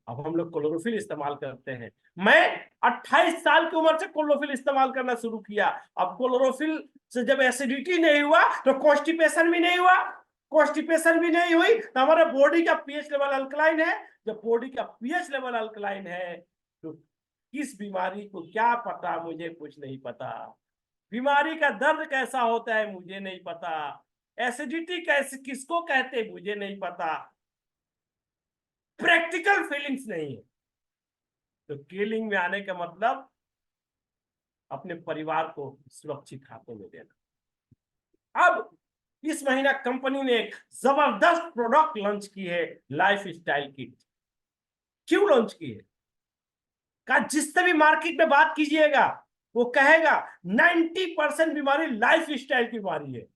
अब हम लोग क्लोरोफिल इस्तेमाल करते हैं। मैं 28 साल की उम्र से क्लोरोफिल इस्तेमाल करना शुरू किया। अब क्लोरोफिल से जब एसिडिटी नहीं हुआ तो कॉन्स्टिपेशन भी नहीं हुआ। कॉन्स्टिपेशन भी नहीं हुई तो हमारा बॉडी का पीएच लेवल अल्कलाइन है। जब बॉडी का पीएच लेवल अल्कलाइन है तो किस बीमारी को क्या पता, मुझे कुछ नहीं पता। बीमारी का दर्द कैसा होता है मुझे नहीं पता। एसिडिटी कैसे किसको कहते मुझे नहीं पता। प्रैक्टिकल फीलिंग्स नहीं है। तो कीलिंग में आने का मतलब अपने परिवार को सुरक्षित हाथों में देना। अब इस महीना कंपनी ने एक जबरदस्त प्रोडक्ट लॉन्च की है, लाइफ स्टाइल किट। क्यों लॉन्च की है? का जिससे भी मार्केट में बात कीजिएगा वो कहेगा 90% बीमारी लाइफ स्टाइल की बीमारी है।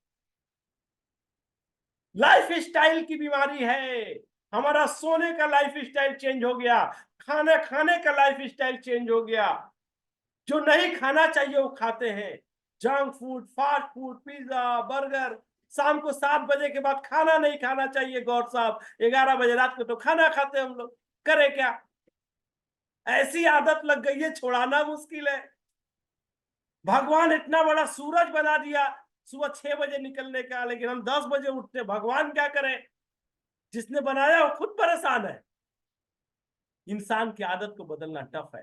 लाइफ स्टाइल की बीमारी है। हमारा सोने का लाइफ स्टाइल चेंज हो गया, खाना खाने का लाइफ स्टाइल चेंज हो गया। जो नहीं खाना चाहिए वो खाते हैं। Junk food, fast food, pizza, burger. शाम को 7 बजे के बाद खाना नहीं खाना चाहिए गौर साहब। 11 बजे रात को तो खाना खाते हम लोग। करे क्या? ऐसी आदत लग गई है, छुड़ाना मुश्किल है। भगवान इतना बड़ा सूरज बना दिया सुबह 6 बजे निकलने का, लेकिन हम 10 बजे उठते। भगवान क्या करे? जिसने बनाया वो खुद परेशान है। इंसान की आदत को बदलना टफ है।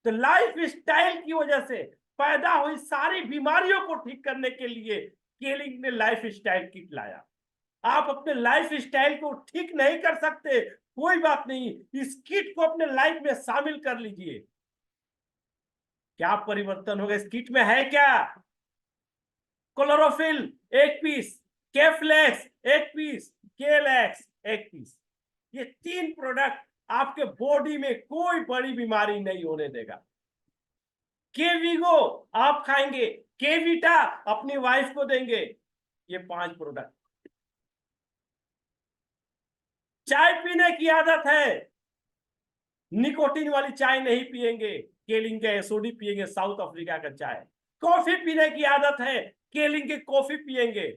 तो लाइफ स्टाइल की वजह से पैदा हुई सारी बीमारियों को ठीक करने के लिए केलिंग ने लाइफ स्टाइल किट लाया। आप अपने लाइफ स्टाइल को ठीक नहीं कर सकते, कोई बात नहीं, इस किट को अपने लाइफ में शामिल कर लीजिए। क्या परिवर्तन होगा? इस किट में है क्या? क्लोरोफिल 1 पीस, केफ्लेक्स 1 पीस, केलैक्स 1 पीस। ये 3 प्रोडक्ट आपके बॉडी में कोई बड़ी बीमारी नहीं होने देगा। केवीगो आप खाएंगे, केवीटा अपनी वाइफ को देंगे। ये 5 प्रोडक्ट। चाय पीने की आदत है, निकोटीन वाली चाय नहीं पिएंगे, केलिंग के एसोडी पिएंगे, साउथ अफ्रीका का चाय। कॉफी पीने की आदत है, केलिंग के कॉफी पिएंगे।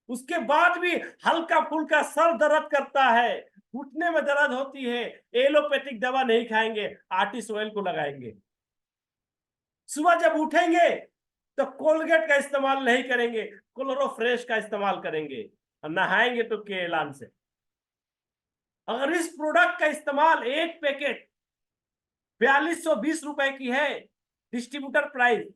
उसके बाद भी हल्का फुल्का सर दर्द करता है, घुटने में दर्द होती है, एलोपैथिक दवा नहीं खाएंगे, आर्टिस ऑयल को लगाएंगे। सुबह जब उठेंगे तो कोलगेट का इस्तेमाल नहीं करेंगे, क्लोरोफ्रेश का इस्तेमाल करेंगे। और नहाएंगे तो केलान से। अगर इस प्रोडक्ट का इस्तेमाल, एक पैकेट 4220 रुपए की है डिस्ट्रीब्यूटर प्राइस।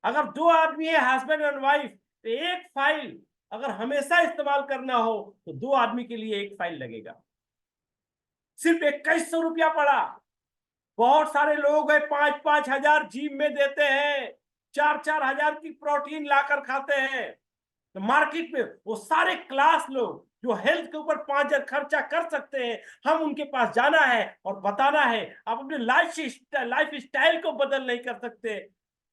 अगर 2 आदमी है, हस्बैंड एंड वाइफ, तो एक फाइल अगर हमेशा इस्तेमाल करना हो तो 2 आदमी के लिए एक फाइल लगेगा। सिर्फ 2100 रुपया पड़ा। बहुत सारे लोग हैं 5-5 हजार जिम में देते हैं, 4-4 हजार की प्रोटीन लाकर खाते हैं। तो मार्केट में वो सारे क्लास लोग जो हेल्थ के ऊपर 5 हजार खर्चा कर सकते हैं, हम उनके पास जाना है और बताना है। आप अपने लाइफ स्टाइल को बदल नहीं कर सकते,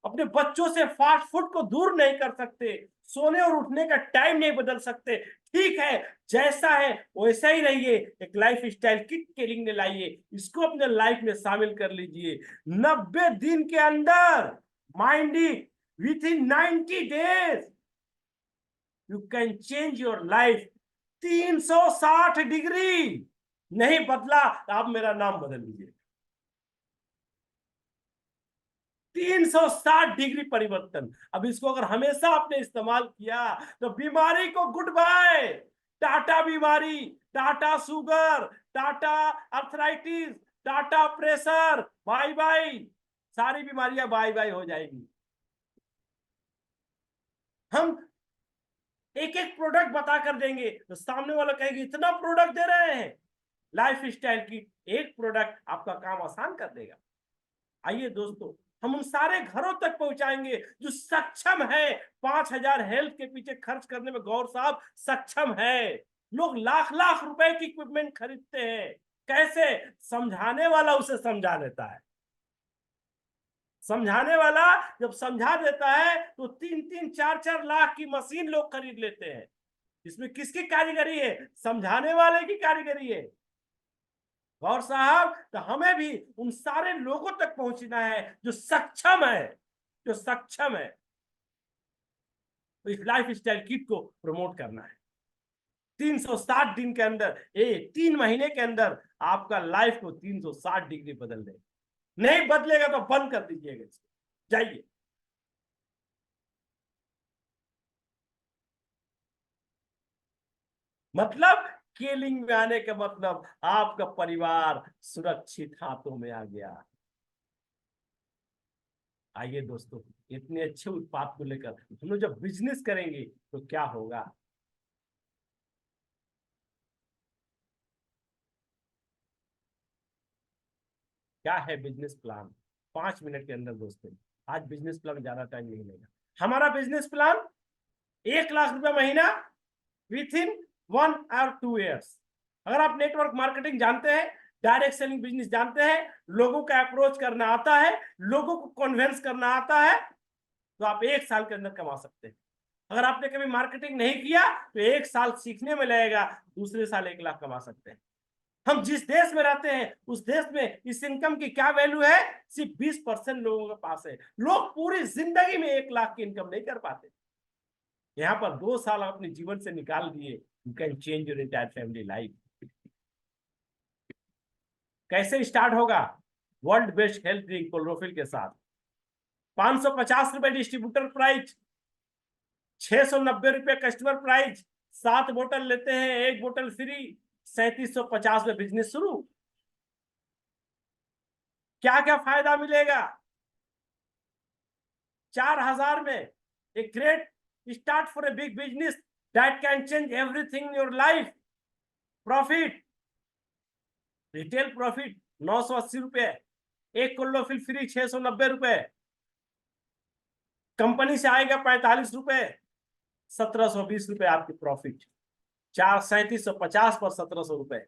अपने बच्चों से फास्ट फूड को दूर नहीं कर सकते, सोने और उठने का टाइम नहीं बदल सकते। ठीक है, जैसा है वैसा ही रहिए। एक लाइफ स्टाइल किट केलिंग ने लाइए, इसको अपने लाइफ में शामिल कर लीजिए। 90 दिन के अंदर, mind it, with in 90 days you can change your life 360 degree. नहीं बदला तो आप मेरा नाम बदल लीजिए। 360 डिग्री परिवर्तन। अब इसको अगर हमेशा आपने इस्तेमाल किया तो बीमारी को गुड बाय। टाटा बीमारी, tata sugar, tata arthritis, tata pressure, bye bye. सारी बीमारियां बाय बाय हो जाएगी। हम एक एक प्रोडक्ट बता कर देंगे तो सामने वाला कहेगा इतना प्रोडक्ट दे रहे हैं। लाइफ स्टाइल की एक प्रोडक्ट आपका काम आसान कर देगा। आइए दोस्तों, हम उन सारे घरों तक पहुंचाएंगे जो सक्षम है। 5,000 हेल्थ के पीछे खर्च करने में गौर साहब सक्षम है। लोग लाख लाख रुपए की इक्विपमेंट खरीदते हैं। कैसे? समझाने वाला उसे समझा देता है। समझाने वाला जब समझा देता है तो 3-3, 4-4 लाख की मशीन लोग खरीद लेते हैं। इसमें किसकी कारीगरी है? समझाने वाले की कारीगरी है। गौर साहब, तो हमें भी उन सारे लोगों तक पहुंचना है जो सक्षम है, जो सक्षम है। तो इस लाइफ स्टाइल किट को प्रमोट करना है। 360 दिन के अंदर, 3 महीने के अंदर आपका लाइफ को 360 डिग्री बदल देगा। नहीं बदलेगा तो बंद कर दीजिएगा इसको, जाइए। मतलब केलिंग में आने का मतलब आपका परिवार सुरक्षित हाथों में आ गया। आइए दोस्तों, इतने अच्छे उत्पाद को लेकर हम लोग जब बिजनेस करेंगे तो क्या होगा। क्या है बिजनेस प्लान? 5 मिनट के अंदर दोस्तों, आज बिजनेस प्लान ज्यादा टाइम नहीं लेगा। हमारा बिजनेस प्लान 1 लाख रुपए महीना विथ इन 1 और 2 ईयर्स। अगर आप नेटवर्क मार्केटिंग जानते हैं, डायरेक्ट सेलिंग बिजनेस जानते हैं, लोगों का अप्रोच करना आता है, लोगों को कन्विंस करना आता है, तो आप 1 साल के अंदर कमा सकते हैं। अगर आपने कभी मार्केटिंग नहीं किया तो 1 साल सीखने में लगेगा, दूसरे साल 1 लाख कमा सकते हैं। हम जिस देश में रहते हैं उस देश में इस इनकम की क्या वैल्यू है? सिर्फ 20% लोगों के पास है। लोग पूरी जिंदगी में 1 लाख की इनकम नहीं कर पाते। यहाँ पर 2 साल अपने जीवन से निकाल दिए, you can change your entire family life. कैसे स्टार्ट होगा? World best health drink chlorophyll के साथ 550 रुपए डिस्ट्रीब्यूटर प्राइस, 690 रुपए कस्टमर प्राइस। 7 बोतल लेते हैं, 1 बोतल फ्री। 3750 में बिजनेस शुरू। क्या क्या फायदा मिलेगा? 4,000 में एक great start for a big business that can change everything in your life. Profit, retail profit 980 रुपए, 1 क्लोरोफिल फ्री 690 रुपए, कंपनी से आएगा 45 रुपए, 1720 रुपए आपकी प्रॉफिट। 3750 पर 1700 रुपए।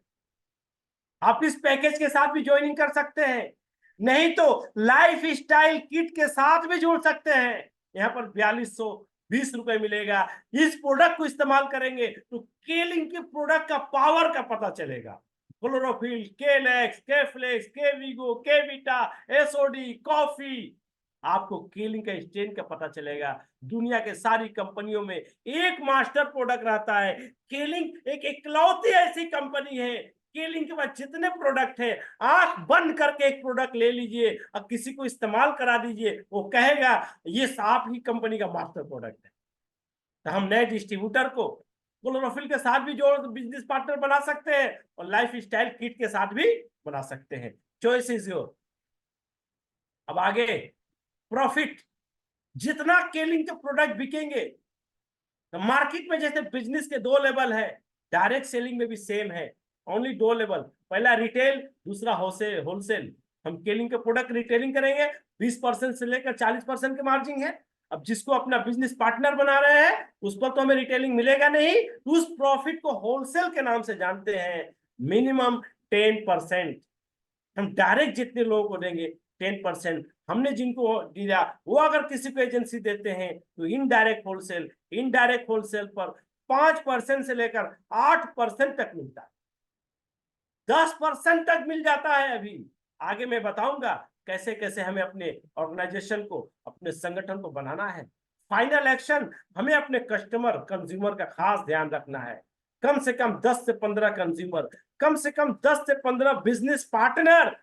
आप इस पैकेज के साथ भी ज्वाइनिंग कर सकते हैं, नहीं तो लाइफ स्टाइल किट के साथ भी जुड़ सकते हैं। यहाँ पर 4220 रुपए मिलेगा। इस प्रोडक्ट को इस्तेमाल करेंगे तो केलिंग के प्रोडक्ट का पावर का पता चलेगा। क्लोरोफिल, केलेक्स, केफ्लेक्स, केवीगो, केविटा, एसओडी, कॉफी, आपको केलिंग का स्ट्रेन का पता चलेगा। दुनिया के सारी कंपनियों में एक मास्टर प्रोडक्ट रहता है। केलिंग एक इकलौती ऐसी कंपनी है, केलिंग के पास जितने प्रोडक्ट है, आंख बंद करके एक प्रोडक्ट ले लीजिए और किसी को इस्तेमाल करा दीजिए, वो कहेगा ये आप ही कंपनी का मास्टर प्रोडक्ट है। तो हम नए डिस्ट्रीब्यूटर को क्लोरोफिल के साथ भी जो बिजनेस पार्टनर बना सकते हैं और लाइफ स्टाइल किट के साथ भी बना सकते हैं। Choice is your. अब आगे प्रॉफिट, जितना केलिंग के प्रोडक्ट बिकेंगे तो मार्केट में जैसे बिजनेस के 2 लेवल है, डायरेक्ट सेलिंग में भी सेम है। ओनली 2 लेवल, पहला रिटेल, दूसरा होलसेल। हम केलिंग के प्रोडक्ट रिटेलिंग करेंगे, 20% से लेकर 40% के मार्जिन है। अब जिसको अपना बिजनेस पार्टनर बना रहे हैं उस पर तो हमें रिटेलिंग मिलेगा नहीं, उस प्रॉफिट को होलसेल के नाम से जानते हैं। मिनिमम 10%। हम डायरेक्ट जितने लोगों को देंगे 10%, हमने जिनको दिया वो अगर किसी को एजेंसी देते हैं तो इनडायरेक्ट होलसेल पर 5% से लेकर 8% तक मिलता है। 10% तक मिल जाता है। अभी आगे मैं बताऊंगा कैसे कैसे हमें अपने ऑर्गेनाइजेशन को, अपने संगठन को बनाना है। फाइनल एक्शन, हमें अपने कस्टमर कंज्यूमर का खास ध्यान रखना है। कम से कम 10 से 15 कंज्यूमर, कम से कम 10 से 15 बिजनेस पार्टनर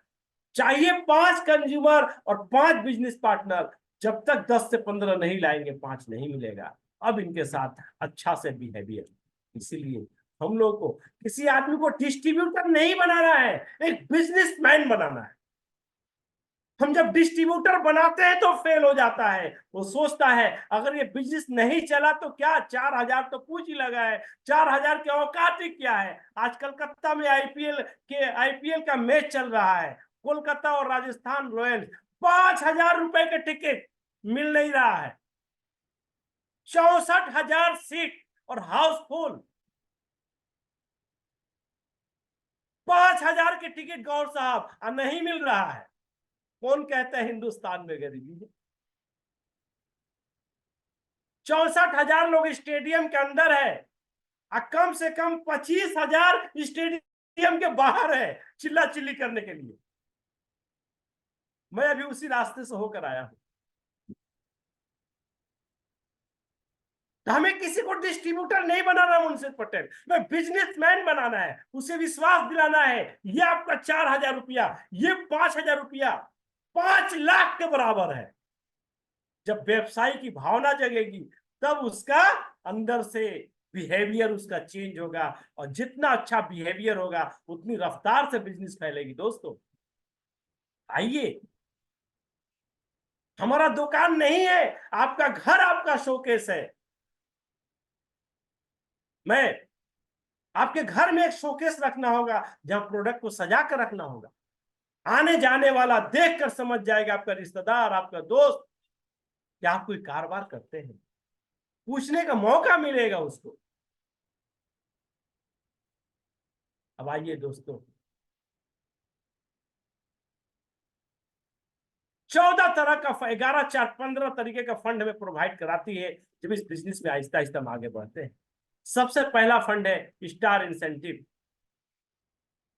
चाहिए, 5 कंज्यूमर और 5 बिजनेस पार्टनर। जब तक 10 से 15 नहीं लाएंगे 5 नहीं मिलेगा। अब इनके साथ अच्छा से बिहेवियर। इसीलिए हम लोग को किसी आदमी को डिस्ट्रीब्यूटर नहीं बनाना है, एक बिजनेसमैन बनाना है। हम जब डिस्ट्रीब्यूटर बनाते हैं तो फेल हो जाता है। वो सोचता है अगर ये बिजनेस नहीं चला तो क्या, 4,000 तो पूंजी लगा है, 4,000 के औकात ही क्या है। आज कलकत्ता में आईपीएल का मैच चल रहा है, कोलकाता और राजस्थान रॉयल्स, 5,000 रुपए के टिकट मिल नहीं रहा है, 64,000 सीट और हाउसफुल। 5,000 के टिकट गौर साहब नहीं मिल रहा है। कौन कहता है हिंदुस्तान में गरीबी है? 64,000 लोग स्टेडियम के अंदर है और कम से कम 25,000 स्टेडियम के बाहर है चिल्ला चिल्ली करने के लिए। मैं अभी उसी रास्ते से होकर आया हूं। तो हमें किसी को डिस्ट्रीब्यूटर नहीं बनाना मुंशी पटेल, मैं बिजनेसमैन बनाना है, उसे विश्वास दिलाना है ये आपका 4,000 रुपया, ये 5,000 रुपया 5 लाख के बराबर है। जब व्यवसाय की भावना जगेगी तब उसका अंदर से बिहेवियर उसका चेंज होगा, और जितना अच्छा बिहेवियर होगा उतनी रफ्तार से बिजनेस फैलेगी। दोस्तों आइए, हमारा दुकान नहीं है, आपका घर आपका शोकेस है। मैं आपके घर में एक शोकेस रखना होगा जहां प्रोडक्ट को सजा कर रखना होगा। आने जाने वाला देखकर समझ जाएगा, आपका रिश्तेदार, आपका दोस्त, कि आप कोई कारोबार करते हैं, पूछने का मौका मिलेगा उसको। अब आइए दोस्तों, 14 तरह का 11 4 15 तरीके का फंड हमें प्रोवाइड कराती है जब इस बिजनेस में आहिस्ता आहिस्ता हम आगे बढ़ते हैं। सबसे पहला फंड है स्टार इंसेंटिव।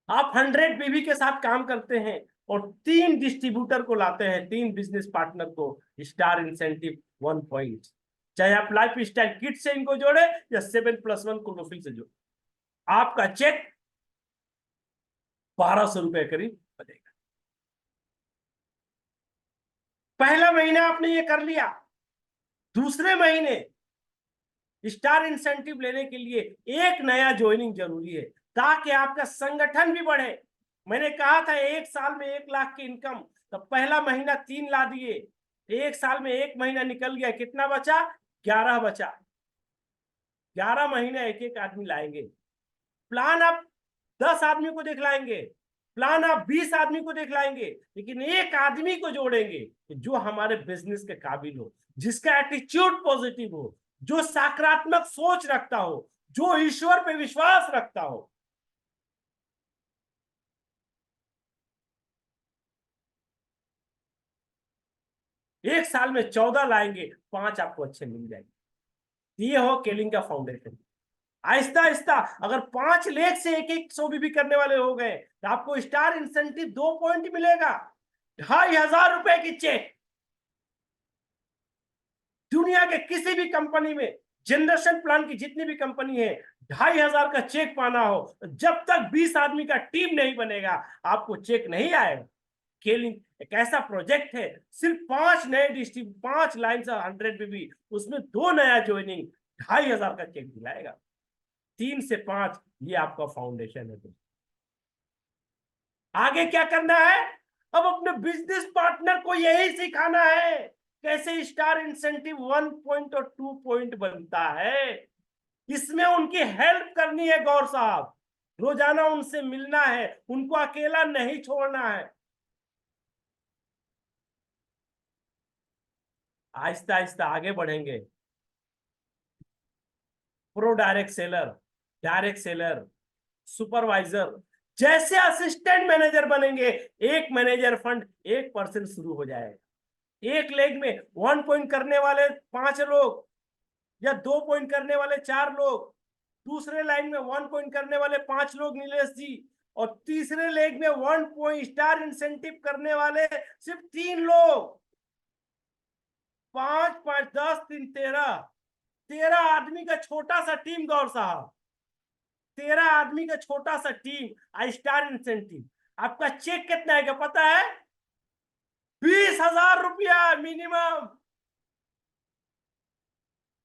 आप 100 बीवी के साथ काम करते हैं और 3 डिस्ट्रीब्यूटर को लाते हैं, 3 बिजनेस पार्टनर को, स्टार इंसेंटिव 1 पॉइंट। चाहे आप लाइफ स्टाइल किट से इनको जोड़े या 7+1 क्लोरोफिल से जोड़े, आपका चेक 1,200 रुपए करीब बनेगा। पहला महीना आपने ये कर लिया, दूसरे महीने स्टार इंसेंटिव लेने के लिए एक नया ज्वाइनिंग जरूरी है ताकि आपका संगठन भी बढ़े। मैंने कहा था 1 साल में 1 लाख की इनकम, तो पहला महीना 3 ला दिए, 1 साल में 1 महीना निकल गया, कितना बचा? 11 बचा। 11 महीने एक एक आदमी लाएंगे। प्लान आप 10 आदमी को दिखलाएंगे, प्लान आप 20 आदमी को दिखलाएंगे, लेकिन एक आदमी को जोड़ेंगे जो हमारे बिजनेस के काबिल हो, जिसका एटीट्यूड पॉजिटिव हो, जो सकारात्मक सोच रखता हो, जो ईश्वर पे विश्वास रखता हो। एक साल में 14 लाएंगे, 5 आपको अच्छे मिल जाएंगे। ये हो केलिंग का फाउंडेशन। आहिस्ता आहिस्ता अगर 5 लाख से एक 100 बीबी करने वाले हो गए तो आपको स्टार इंसेंटिव 2 पॉइंट मिलेगा, 2,500 रुपए की चेक। दुनिया के किसी भी कंपनी में, जनरेशन प्लान की जितनी भी कंपनी है, 2,500 का चेक पाना हो, जब तक 20 आदमी का टीम नहीं बनेगा आपको चेक नहीं आएगा। स्केलिंग एक ऐसा प्रोजेक्ट है, सिर्फ 5 नए डिस्ट्रिक्ट, 5 लाइन से 100 बीबी, उसमें 2 नया ज्वाइनिंग, 2,500 का चेक दिलाएगा। 3 से 5 ये आपका फाउंडेशन है। आगे क्या करना है? अब अपने बिजनेस पार्टनर को यही सिखाना है कैसे स्टार इंसेंटिव 1 पॉइंट और 2 पॉइंट बनता है। इसमें उनकी हेल्प करनी है गौर साहब, रोजाना उनसे मिलना है, उनको अकेला नहीं छोड़ना है। आहिस्ता आहिस्ता आगे बढ़ेंगे। प्रो डायरेक्ट सेलर, सुपरवाइजर, जैसे असिस्टेंट मैनेजर बनेंगे, एक मैनेजर फंड 1% शुरू हो जाएगा। एक लेग में 1 पॉइंट करने वाले 5 लोग या 2 पॉइंट करने वाले 4 लोग, दूसरे लाइन में 1 पॉइंट करने वाले 5 लोग नीलेश जी, और तीसरे लेग में 1 पॉइंट स्टार इंसेंटिव करने वाले सिर्फ 3 लोग। 5 5 10 3 13, 13 आदमी का छोटा सा टीम गौर साहब, 13 आदमी का छोटा सा टीम, स्टार इंसेंटिव। आपका चेक कितना है क्या पता है? 20,000 रुपया मिनिमम।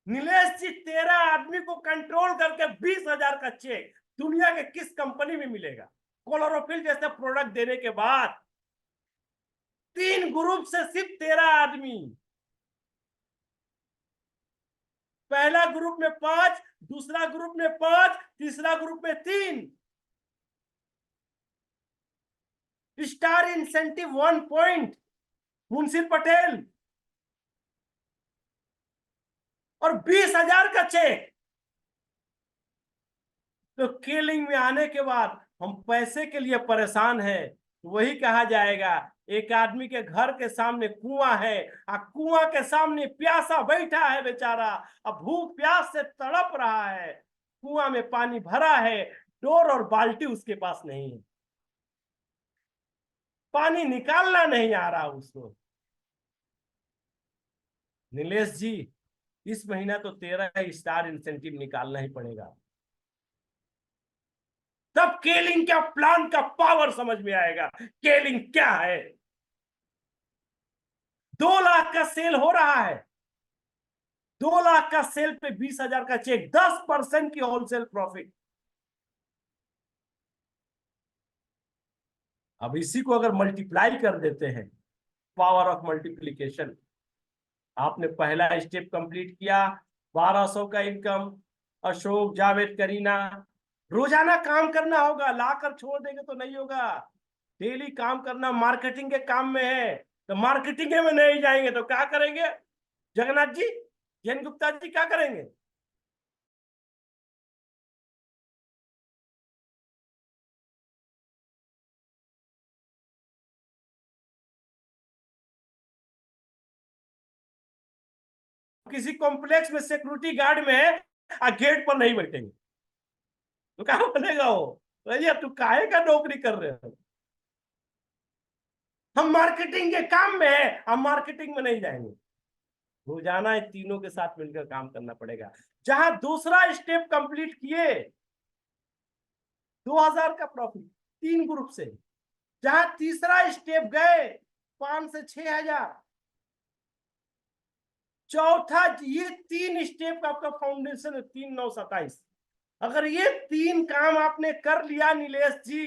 नीलेश जी, 13 आदमी को कंट्रोल करके 20,000 का चेक दुनिया के किस कंपनी में मिलेगा? क्लोरोफिल जैसे प्रोडक्ट देने के बाद 3 ग्रुप से सिर्फ 13 आदमी, पहला ग्रुप में 5, दूसरा ग्रुप में 5, तीसरा ग्रुप में 3। Star incentive 1 point, Munshi Patel, और 20,000 का चेक। तो केलिंग में आने के बाद हम पैसे के लिए परेशान हैं, तो वही कहा जाएगा, एक आदमी के घर के सामने कुआं है, और कुआं के सामने प्यासा बैठा है बेचारा, अब भूख प्यास से तड़प रहा है, कुआं में पानी भरा है, डोर और बाल्टी उसके पास नहीं है, पानी निकालना नहीं आ रहा उसको। नीलेश जी, इस महीना तो 13 स्टार इंसेंटिव निकालना ही पड़ेगा, तब केलिंग का प्लान का पावर समझ में आएगा, केलिंग क्या है। 2 लाख का सेल हो रहा है, 2 लाख का सेल पे 20,000 का चेक, 10% की होलसेल प्रॉफिट। अब इसी को अगर मल्टीप्लाई कर देते हैं, पावर ऑफ मल्टीप्लीकेशन, आपने पहला स्टेप कंप्लीट किया, 1200 का इनकम। अशोक, जावेद, करीना, रोजाना काम करना होगा, लाकर छोड़ देंगे तो नहीं होगा, डेली काम करना। मार्केटिंग के काम में है तो मार्केटिंग में नहीं जाएंगे तो क्या करेंगे? जगन्नाथ जी, जैन गुप्ता जी क्या करेंगे? किसी कॉम्प्लेक्स में सिक्योरिटी गार्ड में है, गेट पर नहीं बैठेंगे तो क्या बनेगा वो? भैया तू काहे का नौकरी कर रहे हो? हम मार्केटिंग के काम में है, हम मार्केटिंग में नहीं जाएंगे। रोजाना इन तीनों के साथ मिलकर काम करना पड़ेगा। जहां दूसरा स्टेप कंप्लीट किए, 2,000 का प्रॉफिट 3 ग्रुप से, जहां तीसरा स्टेप गए 5 से 6,000, चौथा, ये 3 स्टेप का आपका फाउंडेशन है, 3 9 27। अगर ये 3 काम आपने कर लिया नीलेश जी,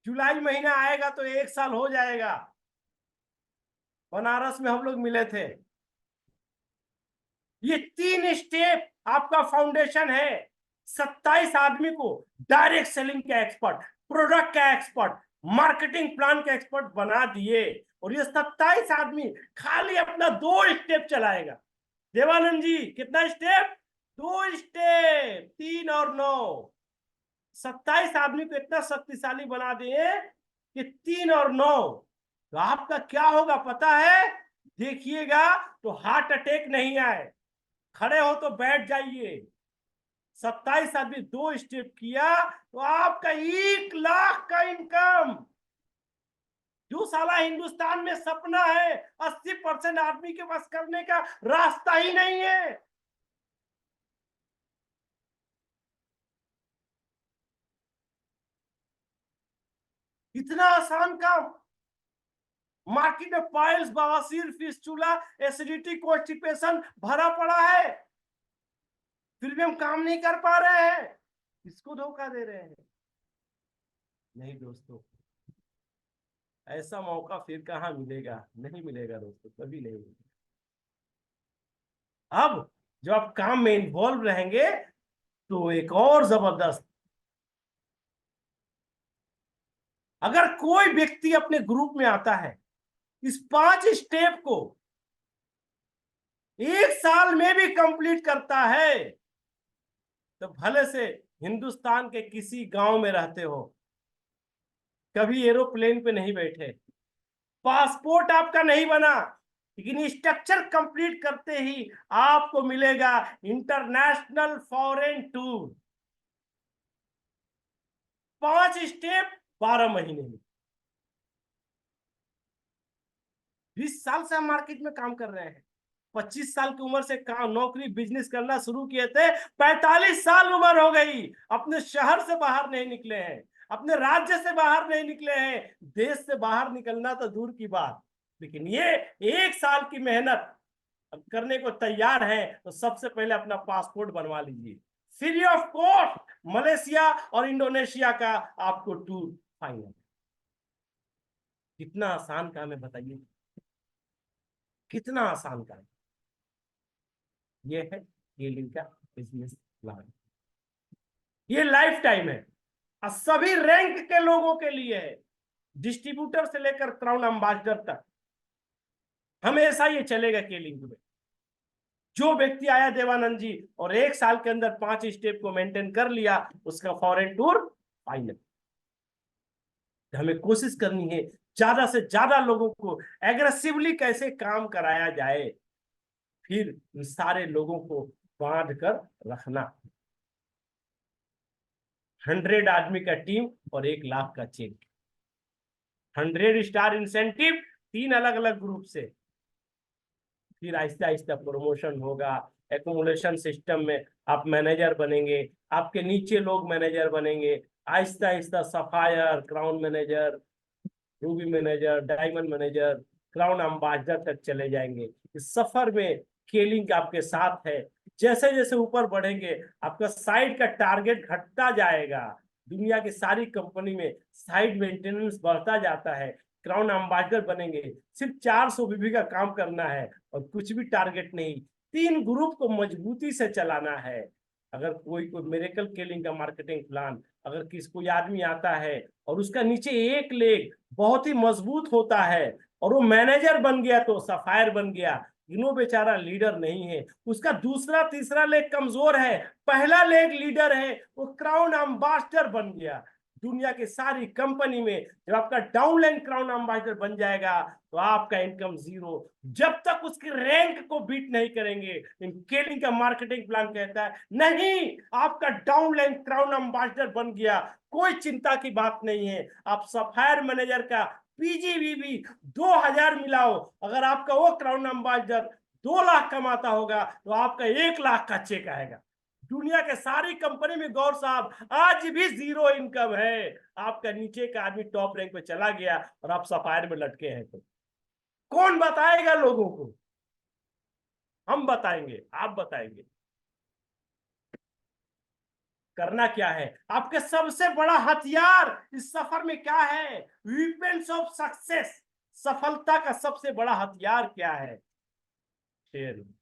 जुलाई महीना आएगा तो 1 साल हो जाएगा। बनारस में हम लोग मिले थे। ये 3 स्टेप आपका फाउंडेशन है। 27 आदमी को डायरेक्ट सेलिंग का एक्सपर्ट, प्रोडक्ट का एक्सपर्ट, मार्केटिंग प्लान का एक्सपर्ट बना दिए, और ये 27 आदमी खाली अपना 2 स्टेप चलाएगा। देवानंद जी, कितना स्टेप? 2 स्टेप, 3 और 9। 27 आदमी को इतना शक्तिशाली बना दिए कि 3 और 9। तो आपका क्या होगा पता है? देखिएगा तो हार्ट अटैक नहीं आए, खड़े हो तो बैठ जाइए। 27 आदमी 2 स्टेप किया तो आपका 1 लाख का इनकम। जो साला हिंदुस्तान में सपना है 80% आदमी के पास करने का रास्ता ही नहीं है। इतना आसान काम। मार्केट में पाइल्स, बवासीर, फिस्टुला, एसिडिटी, कॉन्स्टिपेशन भरा पड़ा है, फिर भी हम काम नहीं कर पा रहे हैं। किसको धोखा दे रहे हैं? नहीं दोस्तों, ऐसा मौका फिर कहाँ मिलेगा? नहीं मिलेगा दोस्तों, कभी नहीं मिलेगा। अब जब आप काम में इन्वॉल्व रहेंगे तो एक और जबरदस्त, अगर कोई व्यक्ति अपने ग्रुप में आता है, इस 5 स्टेप को 1 साल में भी कंप्लीट करता है, तो भले से हिंदुस्तान के किसी गांव में रहते हो, कभी एरोप्लेन पे नहीं बैठे, पासपोर्ट आपका नहीं बना, लेकिन स्ट्रक्चर कंप्लीट करते ही आपको मिलेगा इंटरनेशनल फॉरेन टूर। 5 स्टेप 12 महीने में। 20 साल से हम मार्केट में काम कर रहे हैं। 25 साल की उम्र से काम, नौकरी, बिजनेस करना शुरू किए थे, 45 साल उम्र हो गई, अपने शहर से बाहर नहीं निकले हैं, अपने राज्य से बाहर नहीं निकले हैं, देश से बाहर निकलना तो दूर की बात। लेकिन ये 1 साल की मेहनत करने को तैयार है तो सबसे पहले अपना पासपोर्ट बनवा लीजिए, फ्री ऑफ कॉस्ट। मलेशिया और इंडोनेशिया का आपको टूर फाइनल। कितना आसान काम है बताइए, कितना आसान काम। ये है स्केलिंग का बिजनेस प्लान। ये लाइफ टाइम है और सभी रैंक के लोगों के लिए है, डिस्ट्रीब्यूटर से लेकर क्राउन एम्बेसडर तक हमेशा ये चलेगा स्केलिंग में। जो व्यक्ति आया देवानंद जी और 1 साल के अंदर 5 स्टेप को मेंटेन कर लिया, उसका फॉरेन टूर फाइनल। हमें कोशिश करनी है ज्यादा से ज्यादा लोगों को एग्रेसिवली कैसे काम कराया जाए, फिर इन सारे लोगों को बांध कर रखना। 100 आदमी का टीम और 1 लाख का चेक, 100 स्टार इंसेंटिव 3 अलग अलग ग्रुप से। फिर आहिस्ता आहिस्ता प्रमोशन होगा, एकोमोडेशन सिस्टम में आप मैनेजर बनेंगे, आपके नीचे लोग मैनेजर बनेंगे, Aahista Aahista sapphire, crown manager, Ruby manager, diamond manager, crown ambassador तक चले जाएंगे। इस सफर में स्केलिंग आपके साथ है। जैसे जैसे ऊपर बढ़ेंगे आपका साइड का टारगेट घटता जाएगा। दुनिया की सारी कंपनी में साइड मेंटेनेंस बढ़ता जाता है। क्राउन एम्बेसडर बनेंगे, सिर्फ 400 बीबी का काम करना है और कुछ भी टारगेट नहीं। 3 ग्रुप को मजबूती से चलाना है। अगर कोई मिरेकल स्केलिंग का मार्केटिंग प्लान, अगर कोई आदमी आता है और उसका नीचे एक लेग बहुत ही मजबूत होता है और वो मैनेजर बन गया तो सफायर बन गया, इनो बेचारा लीडर नहीं है, उसका दूसरा तीसरा लेग कमजोर है, पहला लेग लीडर है, वो क्राउन एम्बेसडर बन गया। दुनिया की सारी कंपनी में जब आपका डाउनलाइन क्राउन एम्बेसडर बन जाएगा तो आपका इनकम 0, जब तक उसकी रैंक को बीट नहीं करेंगे। इन स्केलिंग का मार्केटिंग प्लान कहता है नहीं, आपका डाउनलाइन क्राउन एम्बेसडर बन गया, कोई चिंता की बात नहीं है। आप सफायर मैनेजर का पीजीवीबी 2000 मिलाओ, अगर आपका वो क्राउन एम्बेसडर 2 लाख कमाता होगा तो आपका 1 लाख का चेक आएगा। दुनिया के सारी कंपनी में गौर साहब आज भी 0 इनकम है। आपका नीचे का आदमी टॉप रैंक पे चला गया और आप सफायर में लटके हैं, तो कौन बताएगा लोगों को? हम बताएंगे, आप बताएंगे। करना क्या है? आपके सबसे बड़ा हथियार इस सफर में क्या है? वेपन्स ऑफ सक्सेस, सफलता का सबसे बड़ा हथियार क्या है? शेयरिंग।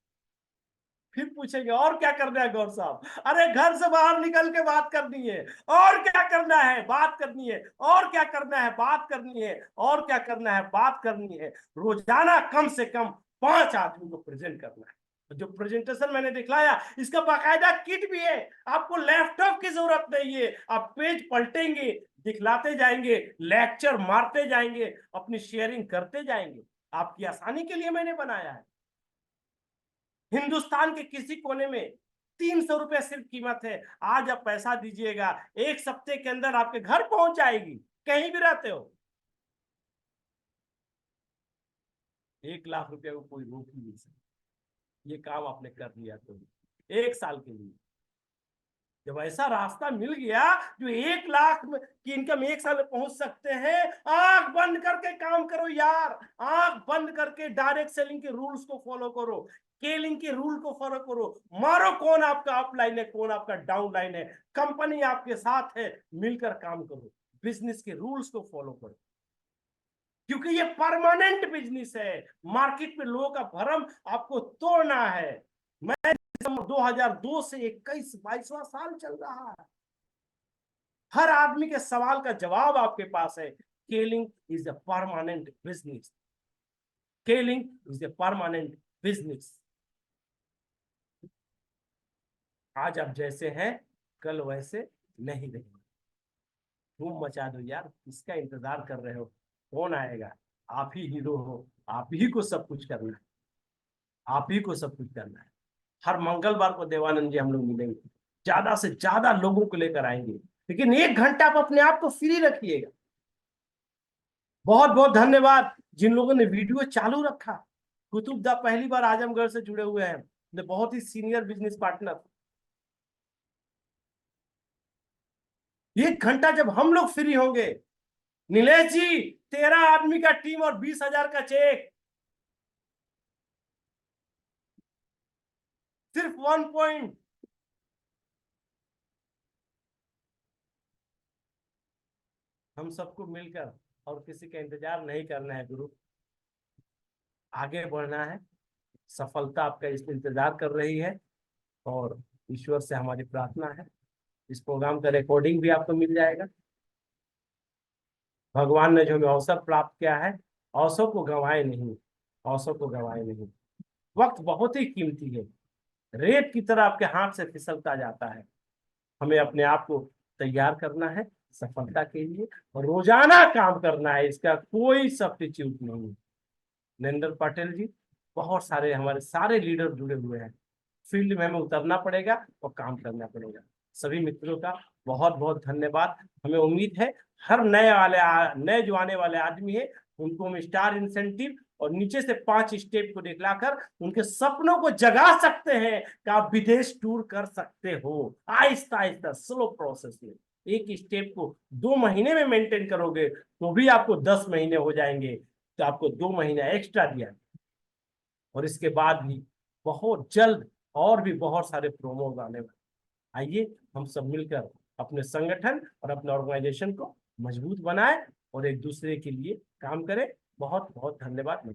फिर पूछेंगे और क्या करना है गौर साहब? अरे घर से बाहर निकल के बात करनी है, और क्या करना है? बात करनी है, और क्या करना है? बात करनी है, और क्या करना है? बात करनी है। रोजाना कम से कम 5 आदमी को प्रेजेंट करना है। जो प्रेजेंटेशन मैंने दिखलाया इसका बाकायदा किट भी है, आपको लैपटॉप की जरूरत नहीं है। आप पेज पलटेंगे, दिखलाते जाएंगे, लेक्चर मारते जाएंगे, अपनी शेयरिंग करते जाएंगे। आपकी आसानी के लिए मैंने बनाया है। हिंदुस्तान के किसी कोने में 300 रुपए सिर्फ कीमत है। आज आप पैसा दीजिएगा, 1 सप्ते के अंदर आपके घर पहुंच जाएगी, कहीं भी रहते हो। 1 लाख रुपए को कोई रोक ही नहीं सकता। ये काम आपने कर लिया तो 1 साल के लिए जब ऐसा रास्ता मिल गया जो 1 लाख की इनकम 1 साल में पहुंच सकते हैं, आंख बंद करके काम करो यार। आंख बंद करके डायरेक्ट सेलिंग के रूल्स को फॉलो करो, स्केलिंग के रूल को फॉलो करो। मारो कौन आपका अपलाइन है, कौन आपका डाउनलाइन है। कंपनी आपके साथ है, मिलकर काम करो, बिजनेस के रूल्स को फॉलो करो, क्योंकि ये परमानेंट बिजनेस है। मार्केट में लोगों का भरम आपको तोड़ना है। मैं 2002 से 21-22वां साल चल रहा है। हर आदमी के सवाल का जवाब आपके पास है। Scaling is a permanent business. Scaling is a permanent business. आज आप जैसे हैं कल वैसे नहीं रहेंगे। धूम मचा दो यार, किसका इंतजार कर रहे हो? कौन आएगा? आप ही हीरो हो, आप ही को सब कुछ करना है, आप ही को सब कुछ करना है। हर मंगलवार को देवानंद जी हम लोग मिलेंगे, ज्यादा से ज्यादा लोगों को लेकर आएंगे, लेकिन 1 घंटा आप अपने आप को फ्री रखिएगा। बहुत बहुत धन्यवाद। जिन लोगों ने वीडियो चालू रखा, कुतुबदा पहली बार आजमगढ़ से जुड़े हुए हैं, बहुत ही सीनियर बिजनेस पार्टनर। 1 घंटा जब हम लोग फ्री होंगे, नीलेश जी 13 आदमी का टीम और 20,000 का चेक, सिर्फ 1 पॉइंट। हम सबको मिलकर और किसी का इंतजार नहीं करना है गुरु, आगे बढ़ना है। सफलता आपका इस इंतजार कर रही है और ईश्वर से हमारी प्रार्थना है, इस प्रोग्राम का रिकॉर्डिंग भी आपको मिल जाएगा। भगवान ने जो हमें अवसर प्राप्त किया है, अवसर को गंवाए नहीं, अवसर को गंवाए नहीं। वक्त बहुत ही कीमती है, रेत की तरह आपके हाथ से फिसलता जाता है। हमें अपने आप को तैयार करना है सफलता के लिए और रोजाना काम करना है, इसका कोई सब्स्टिट्यूट नहीं। नरेंद्र पटेल जी, बहुत सारे हमारे सारे लीडर जुड़े हुए हैं, फील्ड में हमें उतरना पड़ेगा और काम करना पड़ेगा। सभी मित्रों का बहुत बहुत धन्यवाद। हमें उम्मीद है हर नए जो आने वाले आदमी है उनको हम स्टार इंसेंटिव और नीचे से 5 स्टेप को दिखलाकर उनके सपनों को जगा सकते हैं कि आप विदेश टूर कर सकते हो। आहिस्ता आहिस्ता स्लो प्रोसेस में एक स्टेप को 2 महीने में मेंटेन करोगे तो भी आपको 10 महीने हो जाएंगे, तो आपको 2 महीना एक्स्ट्रा दिया और इसके बाद भी बहुत जल्द और भी बहुत सारे प्रोमोज आने वाले। आइए हम सब मिलकर अपने संगठन और अपने ऑर्गेनाइजेशन को मजबूत बनाएं और एक दूसरे के लिए काम करें। बहुत बहुत धन्यवाद।